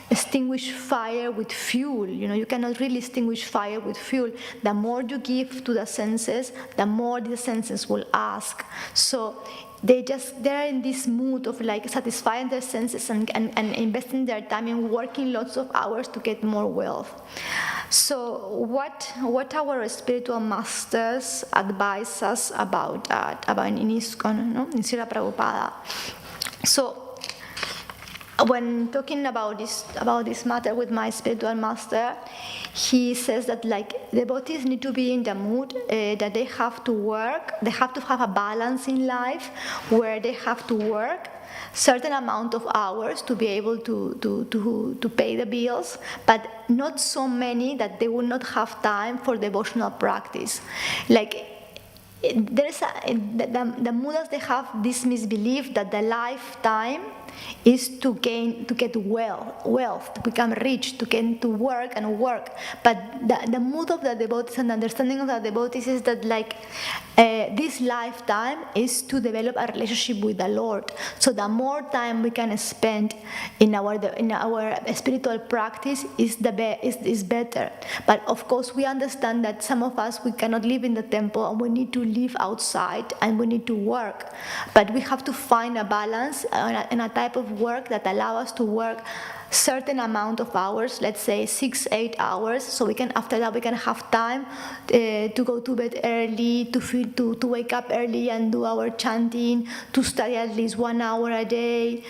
S4: extinguish fire with fuel. You cannot really extinguish fire with fuel. The more you give to the senses, the more the senses will ask. So they're in this mood of satisfying their senses and investing their time in working lots of hours to get more wealth. So what our spiritual masters advise us about that, about in ISKCON, in Srila Prabhupada. So when talking about this matter with my spiritual master, he says that like devotees need to be in the mood that they have to work. They have to have a balance in life where they have to work certain amount of hours to be able to pay the bills, but not so many that they will not have time for devotional practice. Like there's the Buddhas, they have this misbelief that the lifetime is to get wealth, to become rich, to work and work. But the mood of the devotees and the understanding of the devotees is that like this lifetime is to develop a relationship with the Lord. So the more time we can spend in our spiritual practice is better. But of course we understand that some of us, we cannot live in the temple and we need to live outside and we need to work. But we have to find a balance and a type of work that allow us to work certain amount of hours, let's say 6-8 hours, so we can, after that we can have time to go to bed early, to wake up early and do our chanting, to study at least 1 hour a day.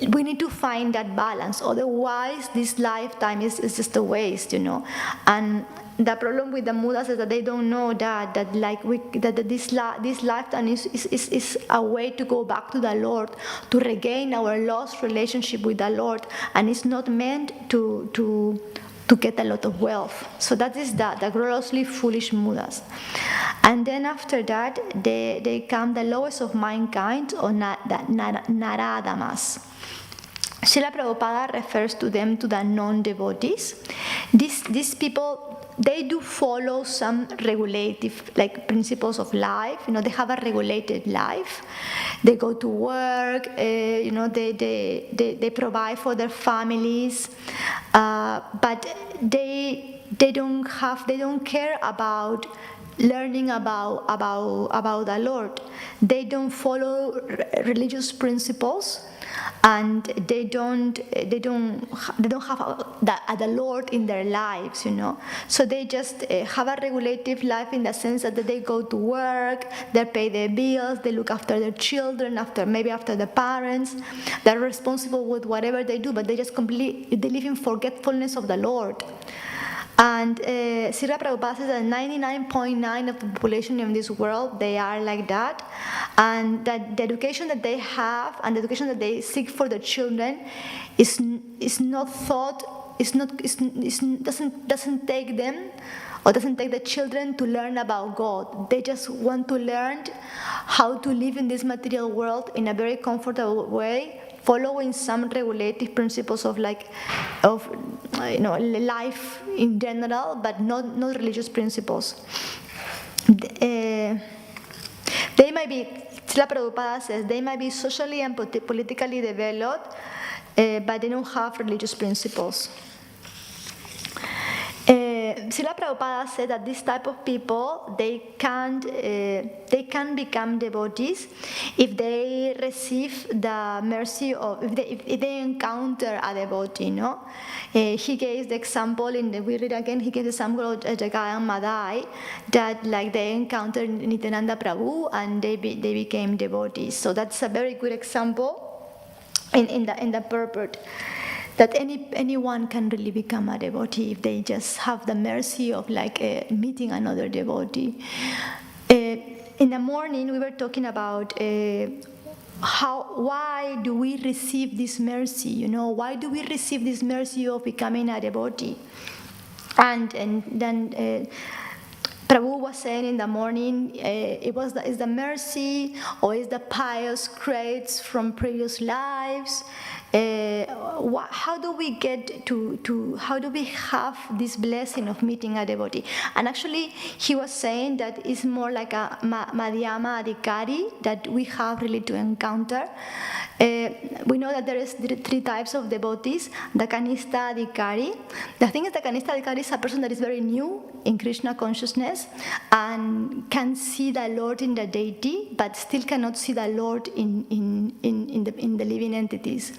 S4: We need to find that balance, otherwise this lifetime is just a waste, And the problem with the Buddhas is that they don't know that this lifetime is a way to go back to the Lord, to regain our lost relationship with the Lord, and it's not meant to get a lot of wealth. So that is the grossly foolish Buddhas. And then after that, they come the lowest of mankind, or Naradamas. Srila Prabhupada refers to them, to the non-devotees. These people, they do follow some regulative, like principles of life. They have a regulated life. They go to work. They provide for their families, but they don't care about learning about the Lord. They don't follow religious principles, and they don't have the Lord in their lives, So they just have a regulative life in the sense that they go to work, they pay their bills, they look after their children, after the parents. They're responsible with whatever they do, but they just they live in forgetfulness of the Lord. And Srila Prabhupada says that 99.9% of the population in this world, they are like that, and that the education that they have and the education that they seek for their children is not thought, doesn't take them, or doesn't take the children to learn about God. They just want to learn how to live in this material world in a very comfortable way, following some regulative principles of life in general, but not religious principles. They might be, Srila Prabhupada says, they might be socially and politically developed, but they don't have religious principles. Srila Prabhupada said that this type of people, they can become devotees if they receive the mercy of, if they encounter a devotee, He gave the example, we read again, he gave the example of Jagai and Madai, that like they encountered Nityananda Prabhu and they became devotees. So that's a very good example in the purport, that anyone can really become a devotee if they just have the mercy of meeting another devotee. In the morning we were talking about why do we receive this mercy? Why do we receive this mercy of becoming a devotee? And then Prabhu was saying in the morning, is the mercy, or is the pious traits from previous lives? How do we get how do we have this blessing of meeting a devotee? And actually, he was saying that it's more like a Madhyama Adhikari that we have really to encounter. We know that there is 3 types of devotees. The Kanistha Adhikari. The thing is, the Kanistha Adhikari is a person that is very new in Krishna consciousness and can see the Lord in the deity, but still cannot see the Lord in the living entities.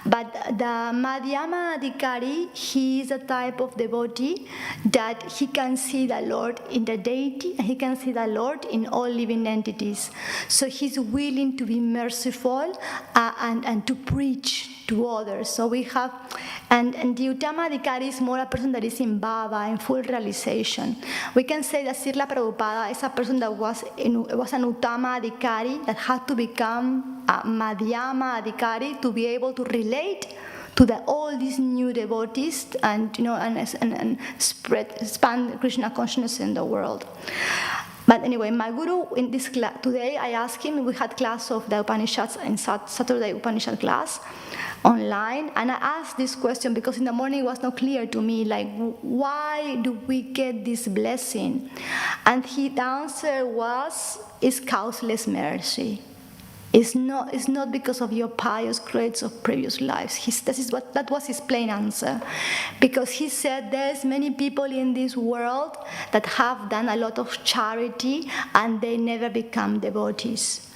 S4: But the Madhyama Adhikari, he is a type of devotee that he can see the Lord in the deity, and he can see the Lord in all living entities. So he's willing to be merciful and to preach to others. So we have, and the Uttama Adhikari is more a person that is in bhava, in full realization. We can say that Srila Prabhupada is a person that was an Uttama Adhikari that had to become a Madhyama Adhikari to be able to relate to all these new devotees and expand Krishna consciousness in the world. But anyway, my guru in this class today, I asked him. We had class of the Upanishads in Saturday Upanishad class online, and I asked this question because in the morning it was not clear to me, like, why do we get this blessing? And the answer was, it's causeless mercy. It's not because of your pious credits of previous lives. That was his plain answer. Because he said there's many people in this world that have done a lot of charity and they never become devotees.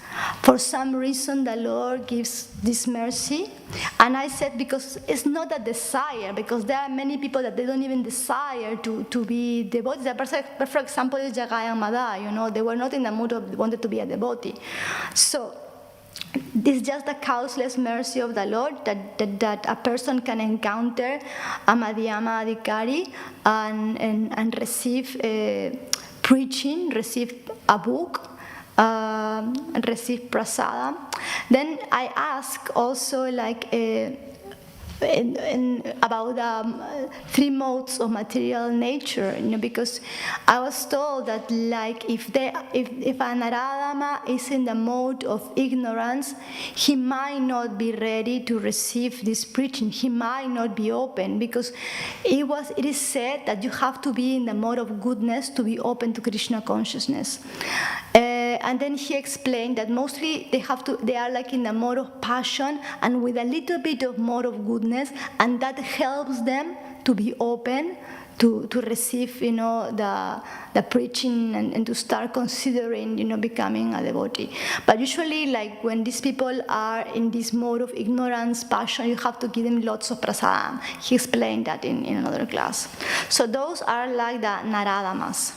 S4: For some reason, the Lord gives this mercy. And I said, because it's not a desire, because there are many people that they don't even desire to be devotees. For example, is Jagai and Madha, they were not in the mood of wanted to be a devotee. So this is just the causeless mercy of the Lord that a person can encounter a Madhyama Adhikari and receive preaching, receive a book, and receive prasada. Then I ask also about three modes of material nature, because I was told that if a Naradama is in the mode of ignorance, he might not be ready to receive this preaching. He might not be open, because it is said that you have to be in the mode of goodness to be open to Krishna consciousness. And then he explained that mostly they are like in the mode of passion and with a little bit of mode of goodness, and that helps them to be open to receive the preaching and to start considering becoming a devotee. But usually, when these people are in this mode of ignorance, passion, you have to give them lots of prasadam. He explained that in another class. So those are like the Naradamas.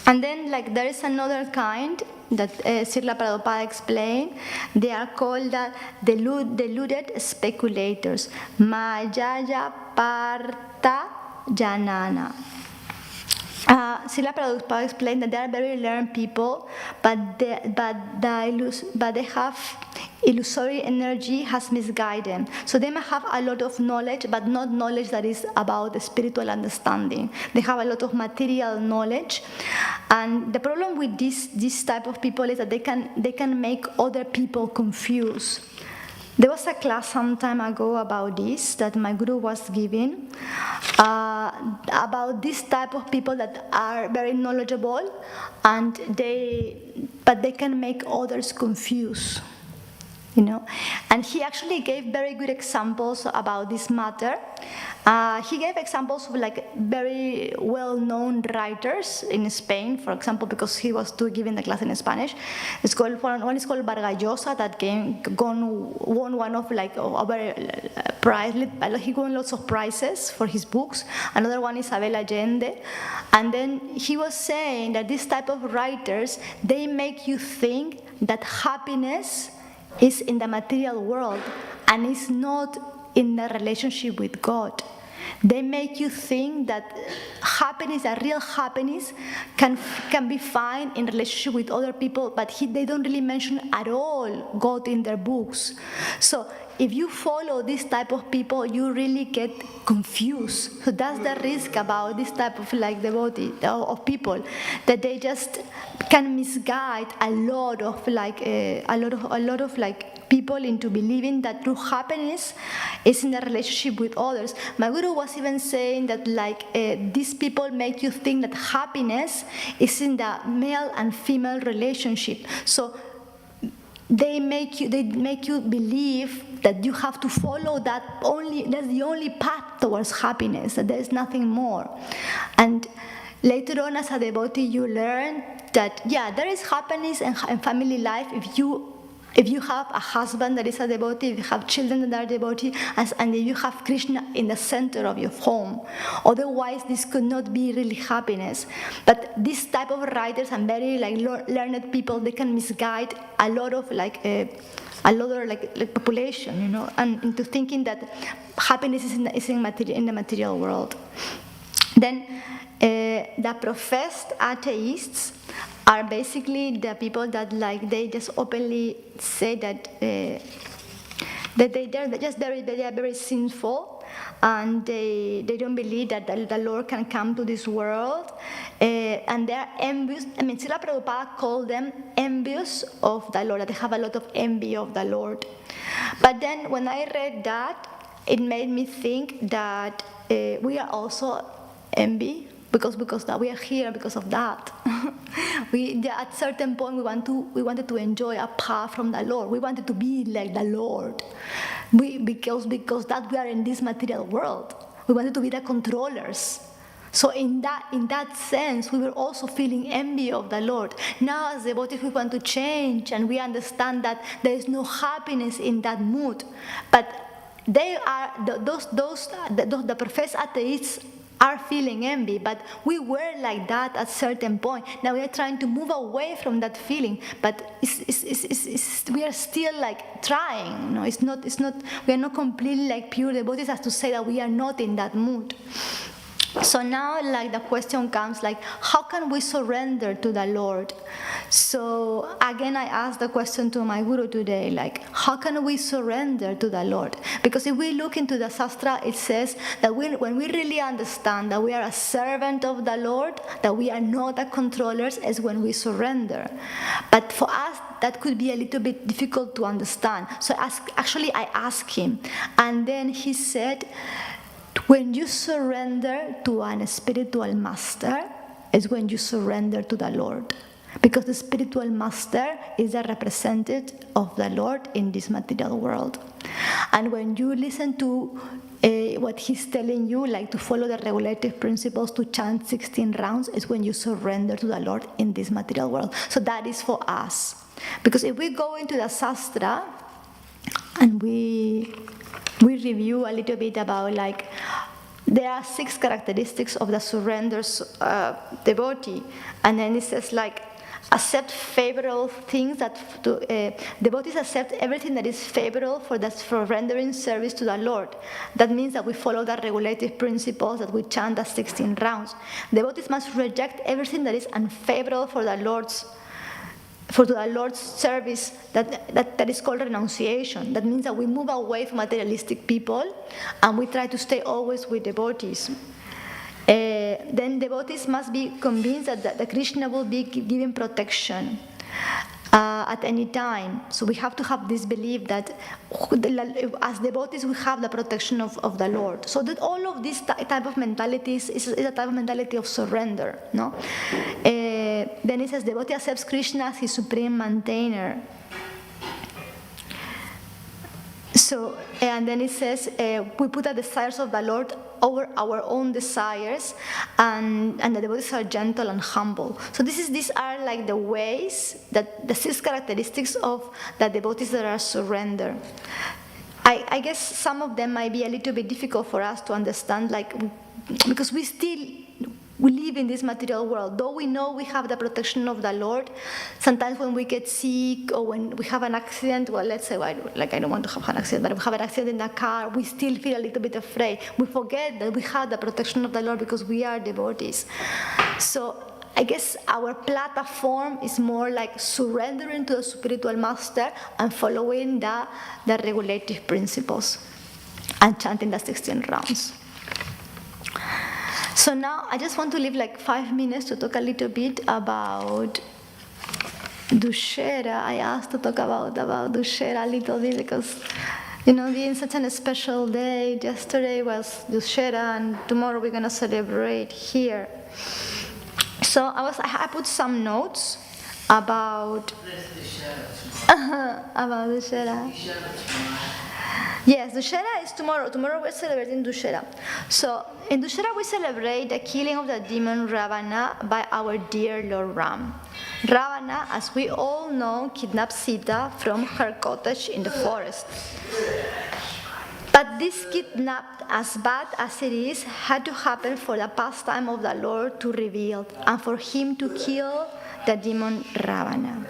S4: And then there is another kind that Srila Prabhupada explained. They are called the deluded speculators. Mayaya Partha Janana. Srila Prabhupada explained that they are very learned people, but they have illusory energy has misguided them. So they may have a lot of knowledge, but not knowledge that is about the spiritual understanding. They have a lot of material knowledge, and the problem with this type of people is that they can make other people confused. There was a class some time ago about this that my guru was giving, about this type of people that are very knowledgeable, but they can make others confused. And he actually gave very good examples about this matter. He gave examples of very well-known writers in Spain, for example, because he was giving the class in Spanish. One is called Vargas Llosa, that won one of a prize. He won lots of prizes for his books. Another one is Isabel Allende. And then he was saying that this type of writers, they make you think that happiness is in the material world and is not in the relationship with God. They make you think that happiness, a real happiness, can be found in relationship with other people, but they don't really mention at all God in their books. So if you follow this type of people, you really get confused. So that's the risk about this type of devotee of people, that they just can misguide a lot of people into believing that true happiness is in the relationship with others. My guru was even saying that these people make you think that happiness is in the male and female relationship. So they make you believe that you have to follow that's the only path towards happiness, that there is nothing more. And later on, as a devotee, you learn that there is happiness and family life if you if you have a husband that is a devotee, if you have children that are devotee, and if you have Krishna in the center of your home, otherwise this could not be really happiness. But this type of writers and very learned people, they can misguide a lot of population, and into thinking that happiness is in the material world. Then the professed atheists are basically the people that they just openly say that they are very sinful, and they don't believe that the Lord can come to this world, and they are envious. I mean, Srila Prabhupada called them envious of the Lord, that they have a lot of envy of the Lord. But then when I read that, it made me think that we are also envy, because that we are here because of that. At certain point we wanted to enjoy a path from the Lord. We wanted to be like the Lord. Because that we are in this material world. We wanted to be the controllers. So in that sense, we were also feeling envy of the Lord. Now as devotees, we want to change, and we understand that there is no happiness in that mood. But they are the professed atheists are feeling envy, but we were like that at certain point. Now we are trying to move away from that feeling, but we are still trying. No, it's not. We are not completely pure devotees as to say that we are not in that mood. So now the question comes how can we surrender to the Lord? So again, I asked the question to my guru today, how can we surrender to the Lord? Because if we look into the Shastra, it says that when we really understand that we are a servant of the Lord, that we are not the controllers, is when we surrender. But for us, that could be a little bit difficult to understand. So I asked him, and then he said, when you surrender to an spiritual master is when you surrender to the Lord. Because the spiritual master is a representative of the Lord in this material world. And when you listen to what he's telling you, to follow the regulative principles, to chant 16 rounds, is when you surrender to the Lord in this material world. So that is for us. Because if we go into the Shastra and we review a little bit about there are 6 characteristics of the surrender devotee, and then it says accept favorable things, that devotees accept everything that is favorable for rendering service to the Lord. That means that we follow the regulative principles, that we chant the 16 rounds. Devotees must reject everything that is unfavorable for the Lord's service, that is called renunciation. That means that we move away from materialistic people and we try to stay always with devotees. Then devotees must be convinced that Krishna will be giving protection at any time. So we have to have this belief that as devotees we have the protection of the Lord. So that all of these type of mentalities is a type of mentality of surrender. No? Then it says devotee accepts Krishna as his supreme maintainer. So, and then it says we put the desires of the Lord over our own desires, and the devotees are gentle and humble. So these are the ways, that the 6 characteristics of the devotees that are surrender. I guess some of them might be a little bit difficult for us to understand, because we live in this material world. Though we know we have the protection of the Lord, sometimes when we get sick or when we have an accident, well, let's say, I don't want to have an accident, but if we have an accident in the car, we still feel a little bit afraid. We forget that we have the protection of the Lord because we are devotees. So I guess our platform is more surrendering to the spiritual master and following the regulative principles and chanting the 16 rounds. So now I just want to leave 5 minutes to talk a little bit about Dussehra. I asked to talk about Dussehra a little bit because, being such a special day. Yesterday was Dussehra and tomorrow we're going to celebrate here. So I put some notes about Dussehra. Yes, Dussehra is tomorrow. Tomorrow we're celebrating Dussehra. So in Dussehra we celebrate the killing of the demon Ravana by our dear Lord Ram. Ravana, as we all know, kidnapped Sita from her cottage in the forest. But this kidnap, as bad as it is, had to happen for the pastime of the Lord to reveal and for him to kill the demon Ravana.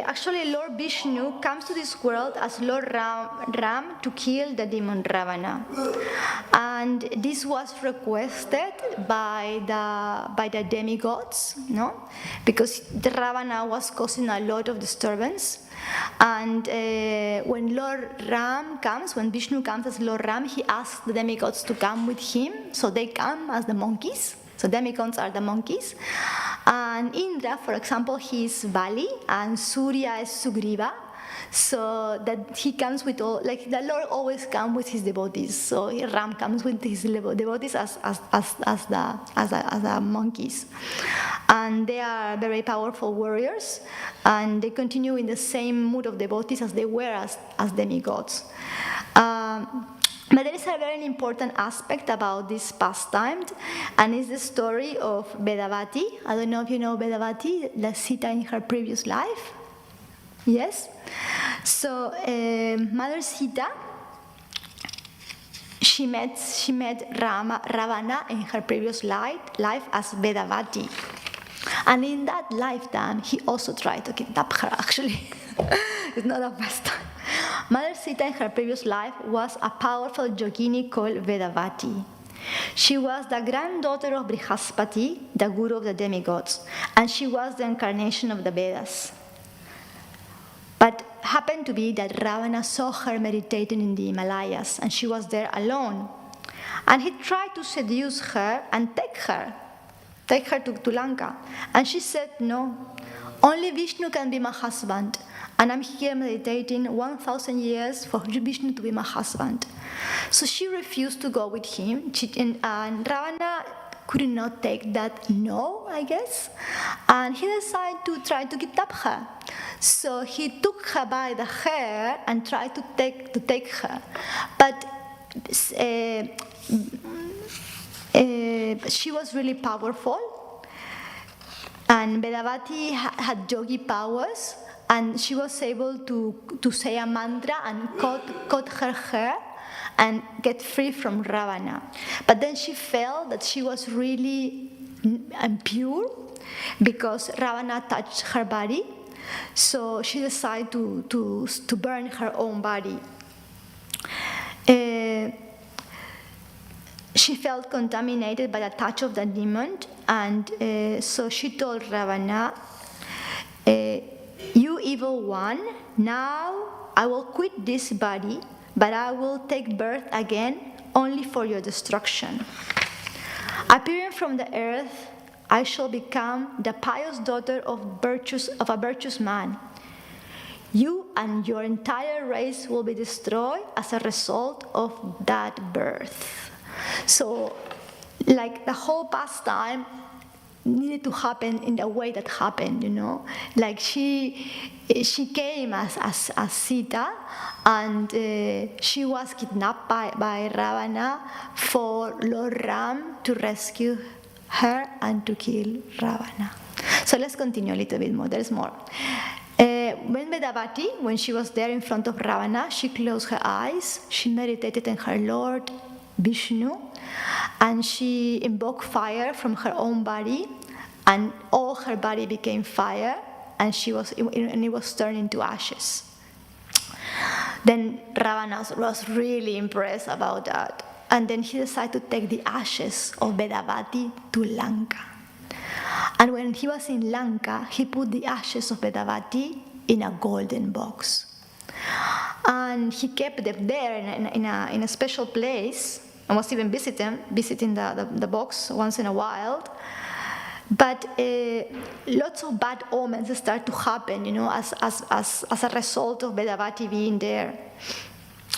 S4: Actually, Lord Vishnu comes to this world as Lord Ram to kill the demon Ravana. And this was requested by the demigods, no? Because the Ravana was causing a lot of disturbance. And when Lord Ram comes, when Vishnu comes as Lord Ram, he asks the demigods to come with him, so they come as the monkeys. So demigods are the monkeys. And Indra, for example, he is Bali, and Surya is Sugriva. So that he comes with all, like the Lord always comes with his devotees. So Ram comes with his devotees as the monkeys. And they are very powerful warriors, and they continue in the same mood of devotees as they were as demigods. But there is a very important aspect about this pastime, and it's the story of Vedavati. I don't know if you know Vedavati, the Sita in her previous life. Yes? So, Mother Sita, she met Ravana in her previous life as Vedavati. And in that lifetime, he also tried to kidnap her, actually. It's not the first time. Mother Sita in her previous life was a powerful yogini called Vedavati. She was the granddaughter of Brihaspati, the guru of the demigods, and she was the incarnation of the Vedas. But happened to be that Ravana saw her meditating in the Himalayas, and she was there alone. And he tried to seduce her and take her to Lanka. And she said, no, only Vishnu can be my husband. And I'm here meditating 1,000 years for Vishnu to be my husband. So she refused to go with him. And Ravana could not take that no, I guess. And he decided to try to kidnap her. So he took her by the hair and tried to take her. But she was really powerful. And Vedavati had yogi powers. And she was able to say a mantra and cut her hair and get free from Ravana. But then she felt that she was really impure because Ravana touched her body. So she decided to burn her own body. She felt contaminated by the touch of the demon, and so she told Ravana, you evil one, now I will quit this body, but I will take birth again only for your destruction. Appearing from the earth, I shall become the pious daughter of a virtuous man. You and your entire race will be destroyed as a result of that birth. So, like the whole pastime needed to happen in the way that happened, you know. Like she came as Sita, and she was kidnapped by Ravana for Lord Ram to rescue her and to kill Ravana. So let's continue a little bit more. There's more. When Vedavati, when she was there in front of Ravana, she closed her eyes, she meditated on her Lord Vishnu, and she invoked fire from her own body, and all her body became fire, and it was turned into ashes. Then Ravana was really impressed about that, and then he decided to take the ashes of Vedavati to Lanka. And when he was in Lanka, he put the ashes of Vedavati in a golden box. And he kept them there in a special place, and was even visiting the box once in a while. But lots of bad omens start to happen, you know, as a result of Vedavati being there.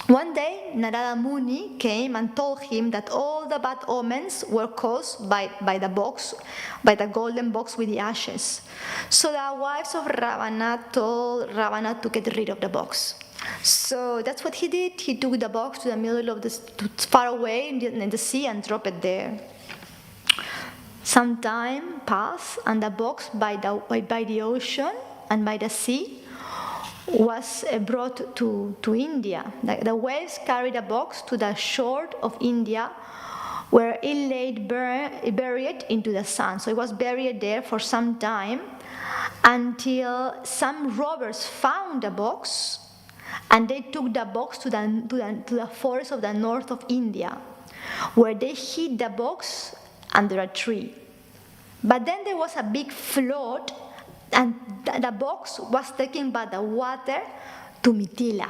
S4: One day, Narada Muni came and told him that all the bad omens were caused by the golden box with the ashes. So the wives of Ravana told Ravana to get rid of the box. So that's what he did. He took the box to the middle of far away in the sea and dropped it there. Some time passed, and the box by the ocean and by the sea was brought to India. The waves carried the box to the shore of India, where it lay buried into the sand. So it was buried there for some time until some robbers found the box, and they took the box to the forest of the north of India, where they hid the box under a tree. But then there was a big flood, and the box was taken by the water to Mithila.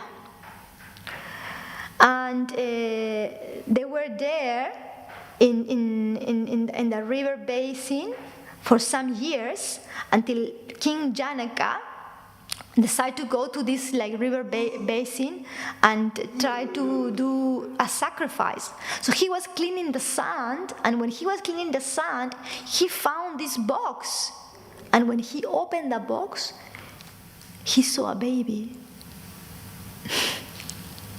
S4: And they were there in the river basin for some years until King Janaka decided to go to this river basin and try to do a sacrifice. So he was cleaning the sand, and when he was cleaning the sand, he found this box. And when he opened the box, he saw a baby.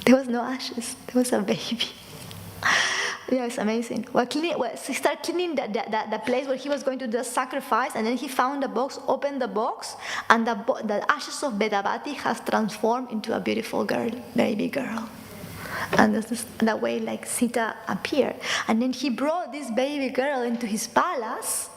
S4: There was no ashes, there was a baby. Yeah, it's amazing. He started cleaning the place where he was going to do the sacrifice, and then he found the box, opened the box, and the ashes of Vedavati has transformed into a beautiful girl, baby girl. And this is the way Sita appeared. And then he brought this baby girl into his palace,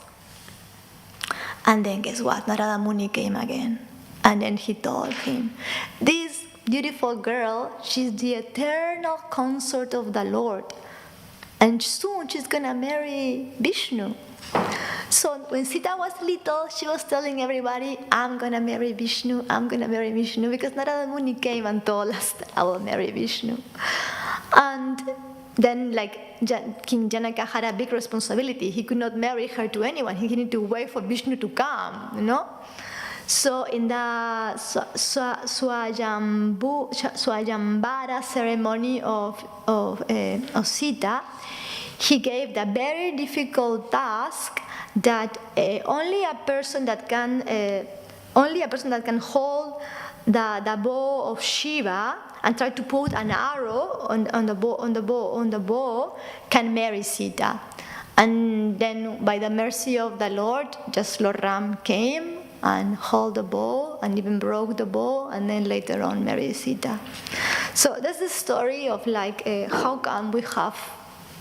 S4: and then guess what? Narada Muni came again. And then he told him, this beautiful girl, she's the eternal consort of the Lord. And soon she's going to marry Vishnu. So when Sita was little, she was telling everybody, I'm going to marry Vishnu, I'm going to marry Vishnu, because Narada Muni came and told us that I will marry Vishnu. And then King Janaka had a big responsibility. He could not marry her to anyone. He needed to wait for Vishnu to come, So in the Swayambara ceremony of Sita, he gave the very difficult task that only a person that can hold the bow of Shiva and try to put an arrow on the bow can marry Sita. And then by the mercy of the Lord, just Lord Ram came and held the bow and even broke the bow, and then later on married Sita. So that's the story of how come we have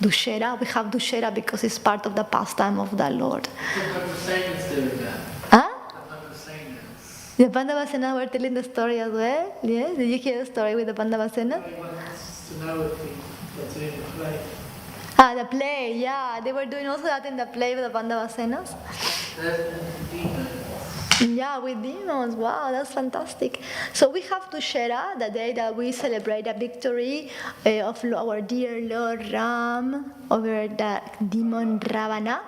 S4: Dussehra. We have Dussehra because it's part of the pastime of the Lord. Huh? The Pandavasenas were telling the story as well. Yes, did you hear the story with the Pandavasenas? The play, yeah. They were doing also that in the play with the Pandavasenas. Yeah, with demons. Wow, that's fantastic. So we have Dussehra, the day that we celebrate the victory of our dear Lord Ram over the demon Ravana.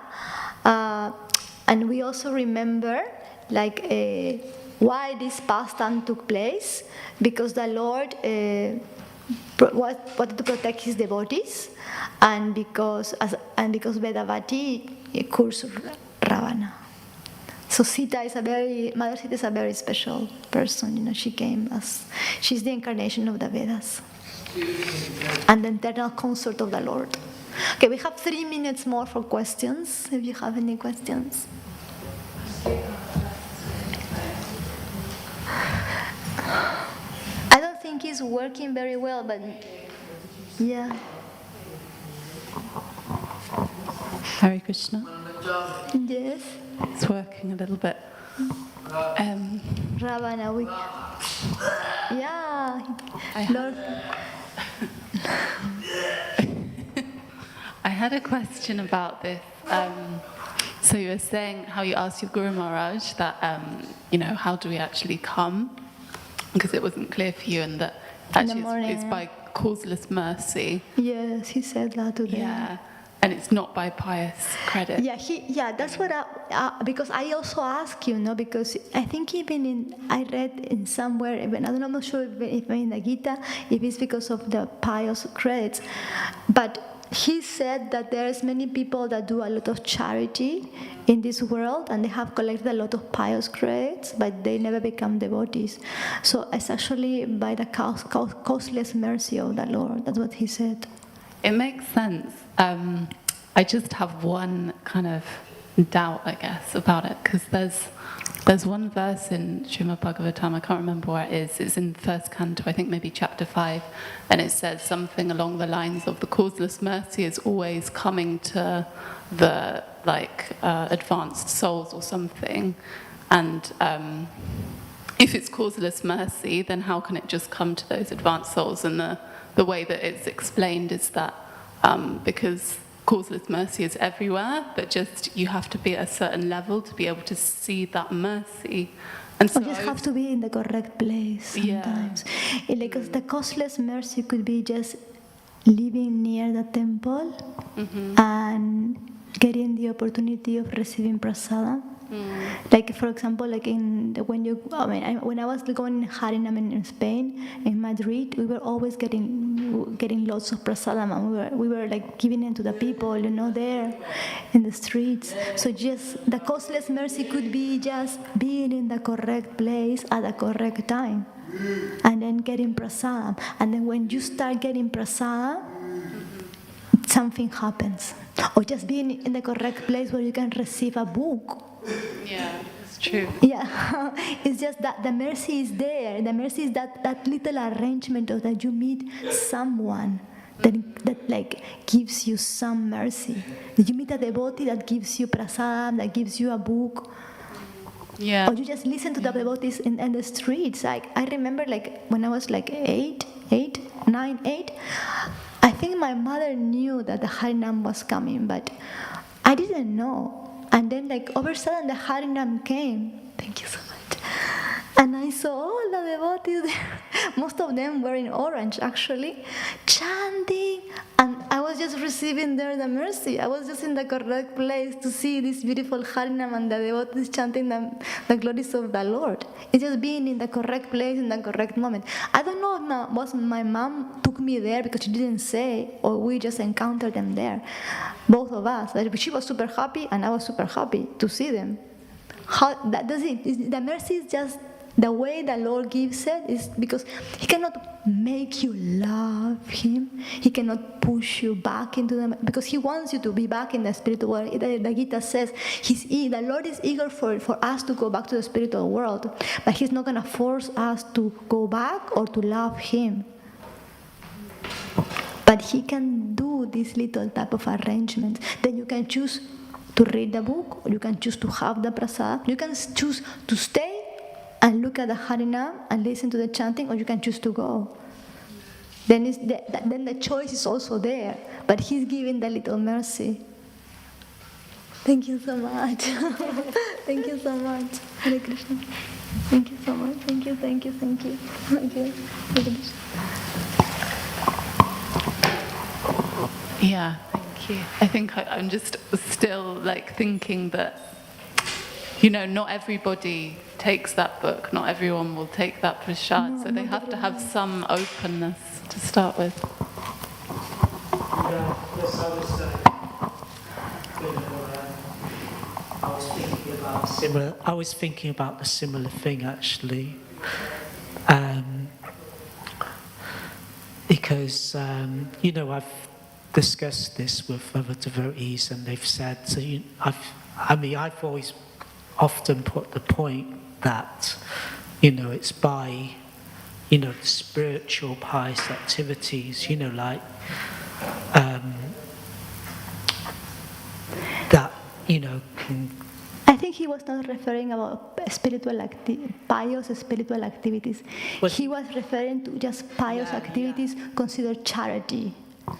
S4: And we also remember why this pastime took place, because the Lord wanted to protect his devotees, and because Vedavati cursed Ravana. So Mother Sita is a very special person. She's the incarnation of the Vedas and the eternal consort of the Lord. Okay, we have 3 minutes more for questions, if you have any questions. I don't think it's working very well, but yeah.
S6: Hare Krishna.
S4: Yes.
S6: It's working a little bit.
S4: Ravana, yeah. Lord.
S6: I had a question about this. So you were saying how you asked your Guru Maharaj that, how do we actually come? Because it wasn't clear for you, and that actually it's by causeless mercy.
S4: Yes, he said that today.
S6: Yeah. And it's not by pious credit.
S4: Yeah, that's what because I also ask because I think I read in somewhere, even I'm not sure if in the Gita, if it's because of the pious credits, but he said that there's many people that do a lot of charity in this world, and they have collected a lot of pious credits, but they never become devotees. So it's actually by the causeless mercy of the Lord. That's what he said.
S6: It makes sense. I just have one kind of doubt, I guess, about it, because there's one verse in Srimad Bhagavatam, I can't remember where it is, it's in first canto, I think maybe chapter 5, and it says something along the lines of the causeless mercy is always coming to the advanced souls or something, and if it's causeless mercy, then how can it just come to those advanced souls? And the way that it's explained is that because causeless mercy is everywhere, but just you have to be at a certain level to be able to see that mercy. And so
S4: you just have to be in the correct place sometimes. Yeah. Because the causeless mercy could be just living near the temple and getting the opportunity of receiving prasadam. Like for example, when I was going in Harinam in Spain, in Madrid, we were always getting lots of prasadam, and we were like giving it to the people, there in the streets. So just the causeless mercy could be just being in the correct place at the correct time, and then getting prasadam. And then when you start getting prasadam, something happens. Or just being in the correct place where you can receive a book.
S6: Yeah, it's true.
S4: Yeah, it's just that the mercy is there. The mercy is that little arrangement of that you meet someone that like gives you some mercy. That you meet a devotee that gives you prasadam, that gives you a book.
S6: Yeah.
S4: Or you just listen to the devotees in the streets. Like I remember, when I was 8, I think my mother knew that the Harinam was coming, but I didn't know. And then over a sudden the Harinam came. Thank you so much. And I saw all the devotees there. Most of them were in orange, actually, chanting. And I was just receiving there the mercy. I was just in the correct place to see this beautiful Harinam and the devotees chanting the glories of the Lord. It's just being in the correct place in the correct moment. I don't know if my mom took me there because she didn't say, or we just encountered them there. Both of us. She was super happy and I was super happy to see them. The mercy is just the way the Lord gives it is because He cannot make you love Him. He cannot push you back into them because He wants you to be back in the spiritual world. The Gita says the Lord is eager for us to go back to the spiritual world, but He's not going to force us to go back or to love Him. But He can do this little type of arrangement. Then you can choose to read the book, or you can choose to have the prasad. You can choose to stay and look at the Harinam and listen to the chanting, or you can choose to go. Then the choice is also there, but He's giving the little mercy. Thank you so much. Thank you so much. Hare Krishna. Thank you so much. Thank you. Thank you. Hare Krishna.
S6: Yeah, thank you. I think I'm just still thinking that, not everybody takes that book, not everyone will take that prasad, so they have to have some openness to start with.
S7: I was thinking about a similar thing actually, because I've discussed this with other devotees, and they've said, I've always often put the point that, it's by, the spiritual pious activities, that, can...
S4: I think he was not referring about pious spiritual activities. He was referring to just pious activities considered charity.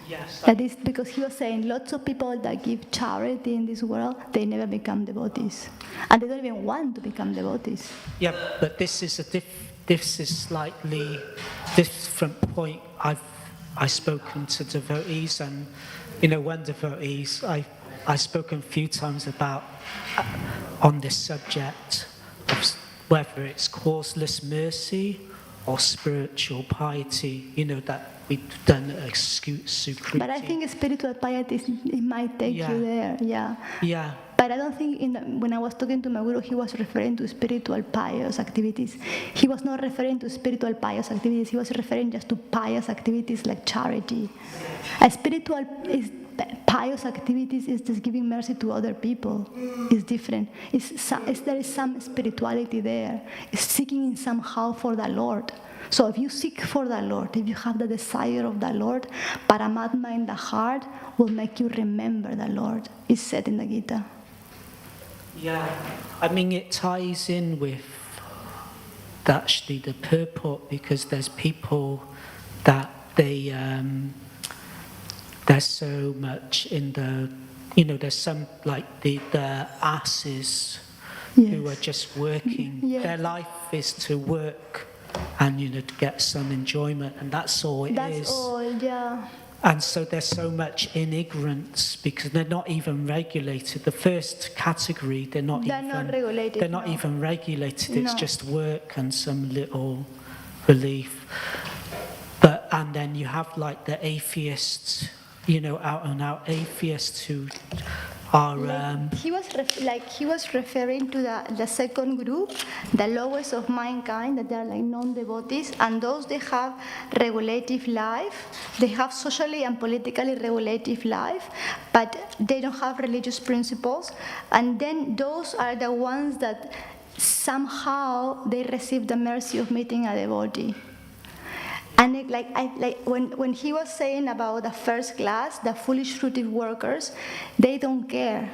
S7: Yes.
S4: That is because he was saying lots of people that give charity in this world, they never become devotees. And they don't even want to become devotees.
S7: Yeah, but this is slightly different point. I've spoken to devotees, and one devotees I've spoken a few times about on this subject of whether it's causeless mercy or spiritual piety, that we've done a Sukriti.
S4: But I think spiritual piety, it might take you there, yeah.
S7: Yeah.
S4: But I don't think when I was talking to my guru, he was referring to spiritual pious activities. He was not referring to spiritual pious activities. He was referring just to pious activities like charity. A spiritual pious activities is just giving mercy to other people. It's different. There is some spirituality there. It's seeking somehow for the Lord. So if you seek for the Lord, if you have the desire of the Lord, Paramatma in the heart will make you remember the Lord. It's said in the Gita.
S7: Yeah, I mean, it ties in with actually the purport, because there's people that they're so much in the, there's some like the asses who are just working.
S4: Yes.
S7: Their life is to work and, to get some enjoyment, and that's all it is.
S4: That's all, yeah.
S7: And so there's so much in ignorance because they're not even regulated. The first category, they're not
S4: regulated.
S7: They're not even regulated. It's
S4: No.
S7: just work and some little relief. And then you have like the atheists, out and out atheists who are.
S4: He was referring to the second group, the lowest of mankind, that they are like non-devotees, and those they have regulative life, they have socially and politically regulative life, but they don't have religious principles, and then those are the ones that somehow they receive the mercy of meeting a devotee. And when he was saying about the first class, the foolish fruitive workers, they don't care.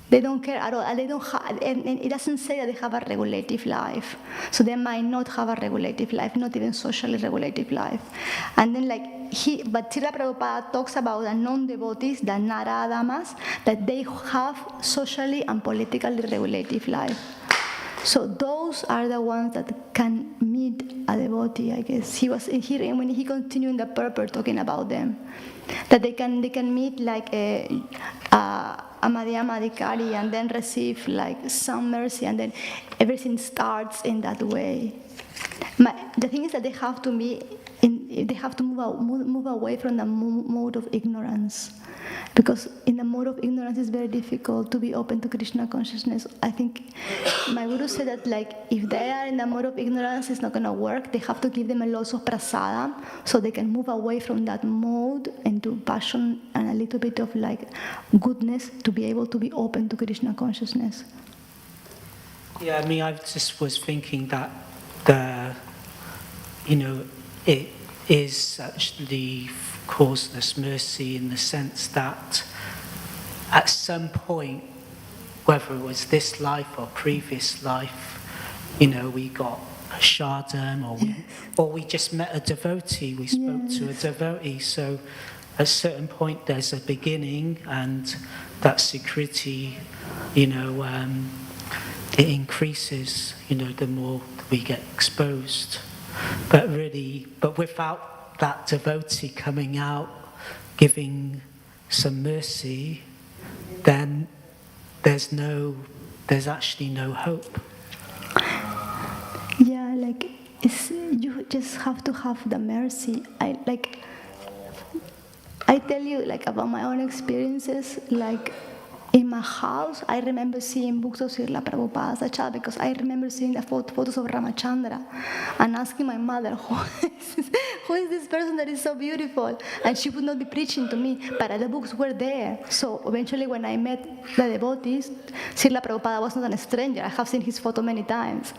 S4: They don't care at all. And and it doesn't say that they have a regulative life. So they might not have a regulative life, not even socially regulative life. And then but Srila Prabhupada talks about the non-devotees, the Naradamas, that they have socially and politically regulative life. So those are the ones that can meet a devotee, I guess. When he continued in the purport talking about them, that they can meet like a Madhyama Adhikari and then receive like some mercy, and then everything starts in that way. The thing is that they have to move away from the mode of ignorance. Because in the mode of ignorance, it's very difficult to be open to Krishna consciousness. I think my guru said that if they are in the mode of ignorance, it's not going to work. They have to give them a lot of prasadam so they can move away from that mode into passion and a little bit of goodness to be able to be open to Krishna consciousness.
S7: Yeah, I mean, I just was thinking that it is actually causeless mercy in the sense that at some point, whether it was this life or previous life, we got a shardam or we just met a devotee, we spoke to a devotee. So at a certain point there's a beginning, and that Sukriti, it increases, the more we get exposed. But without that devotee coming out, giving some mercy, then there's actually no hope.
S4: Yeah, you just have to have the mercy. I tell you about my own experiences, in my house, I remember seeing books of Srila Prabhupada as a child, because I remember seeing the photos of Ramachandra and asking my mother, who is this person that is so beautiful? And she would not be preaching to me, but the books were there. So eventually when I met the devotees, Srila Prabhupada was not a stranger. I have seen his photo many times.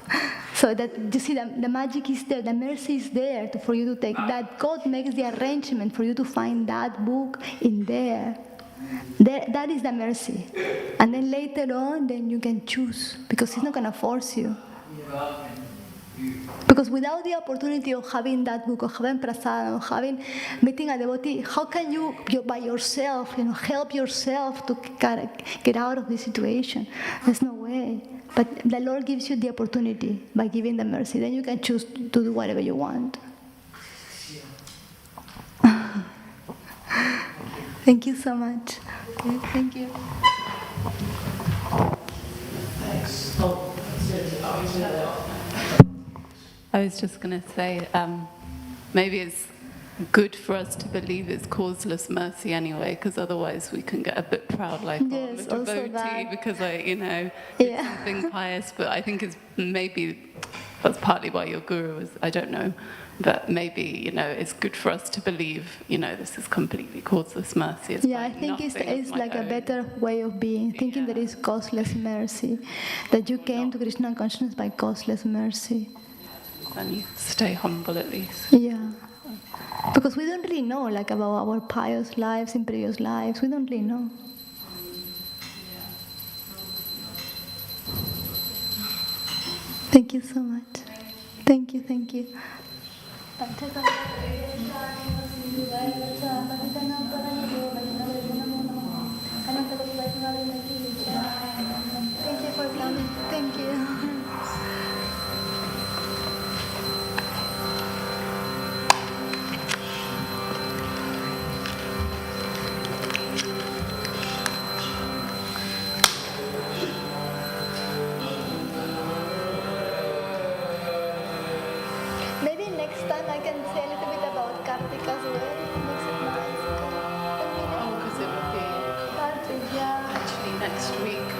S4: So that you see, the magic is there, the mercy is there for you to take that. God makes the arrangement for you to find that book in there. That is the mercy. And then later on, then you can choose, because He's not going to force you. Because without the opportunity of having that book, of having prasadam, of meeting a devotee, how can you by yourself, help yourself to get out of this situation? There's no way. But the Lord gives you the opportunity by giving the mercy. Then you can choose to do whatever you want. Thank you so much. Thank you.
S7: Thanks.
S6: I was just going to say, maybe it's good for us to believe it's causeless mercy anyway, because otherwise we can get a bit proud, like,
S4: Yes,
S6: I'm a
S4: also
S6: devotee
S4: that.
S6: because I, did
S4: Yeah.
S6: something pious. But I think it's maybe that's partly why your guru was, I don't know, but maybe, it's good for us to believe, this is completely causeless mercy. It's
S4: Yeah, I think it's like a better way of being, thinking that it's causeless mercy, that you came to Krishna consciousness by causeless mercy.
S6: And you stay humble at least.
S4: Yeah. Because we don't really know, like, about our pious lives in previous lives. We don't really know. Thank you so much. Thank you, thank you. Thank you for coming. Thank you. Maybe next time I can say a little bit about Kartik as well. Makes it nice.
S6: Because it will be
S4: Kartik, yeah.
S6: actually next week.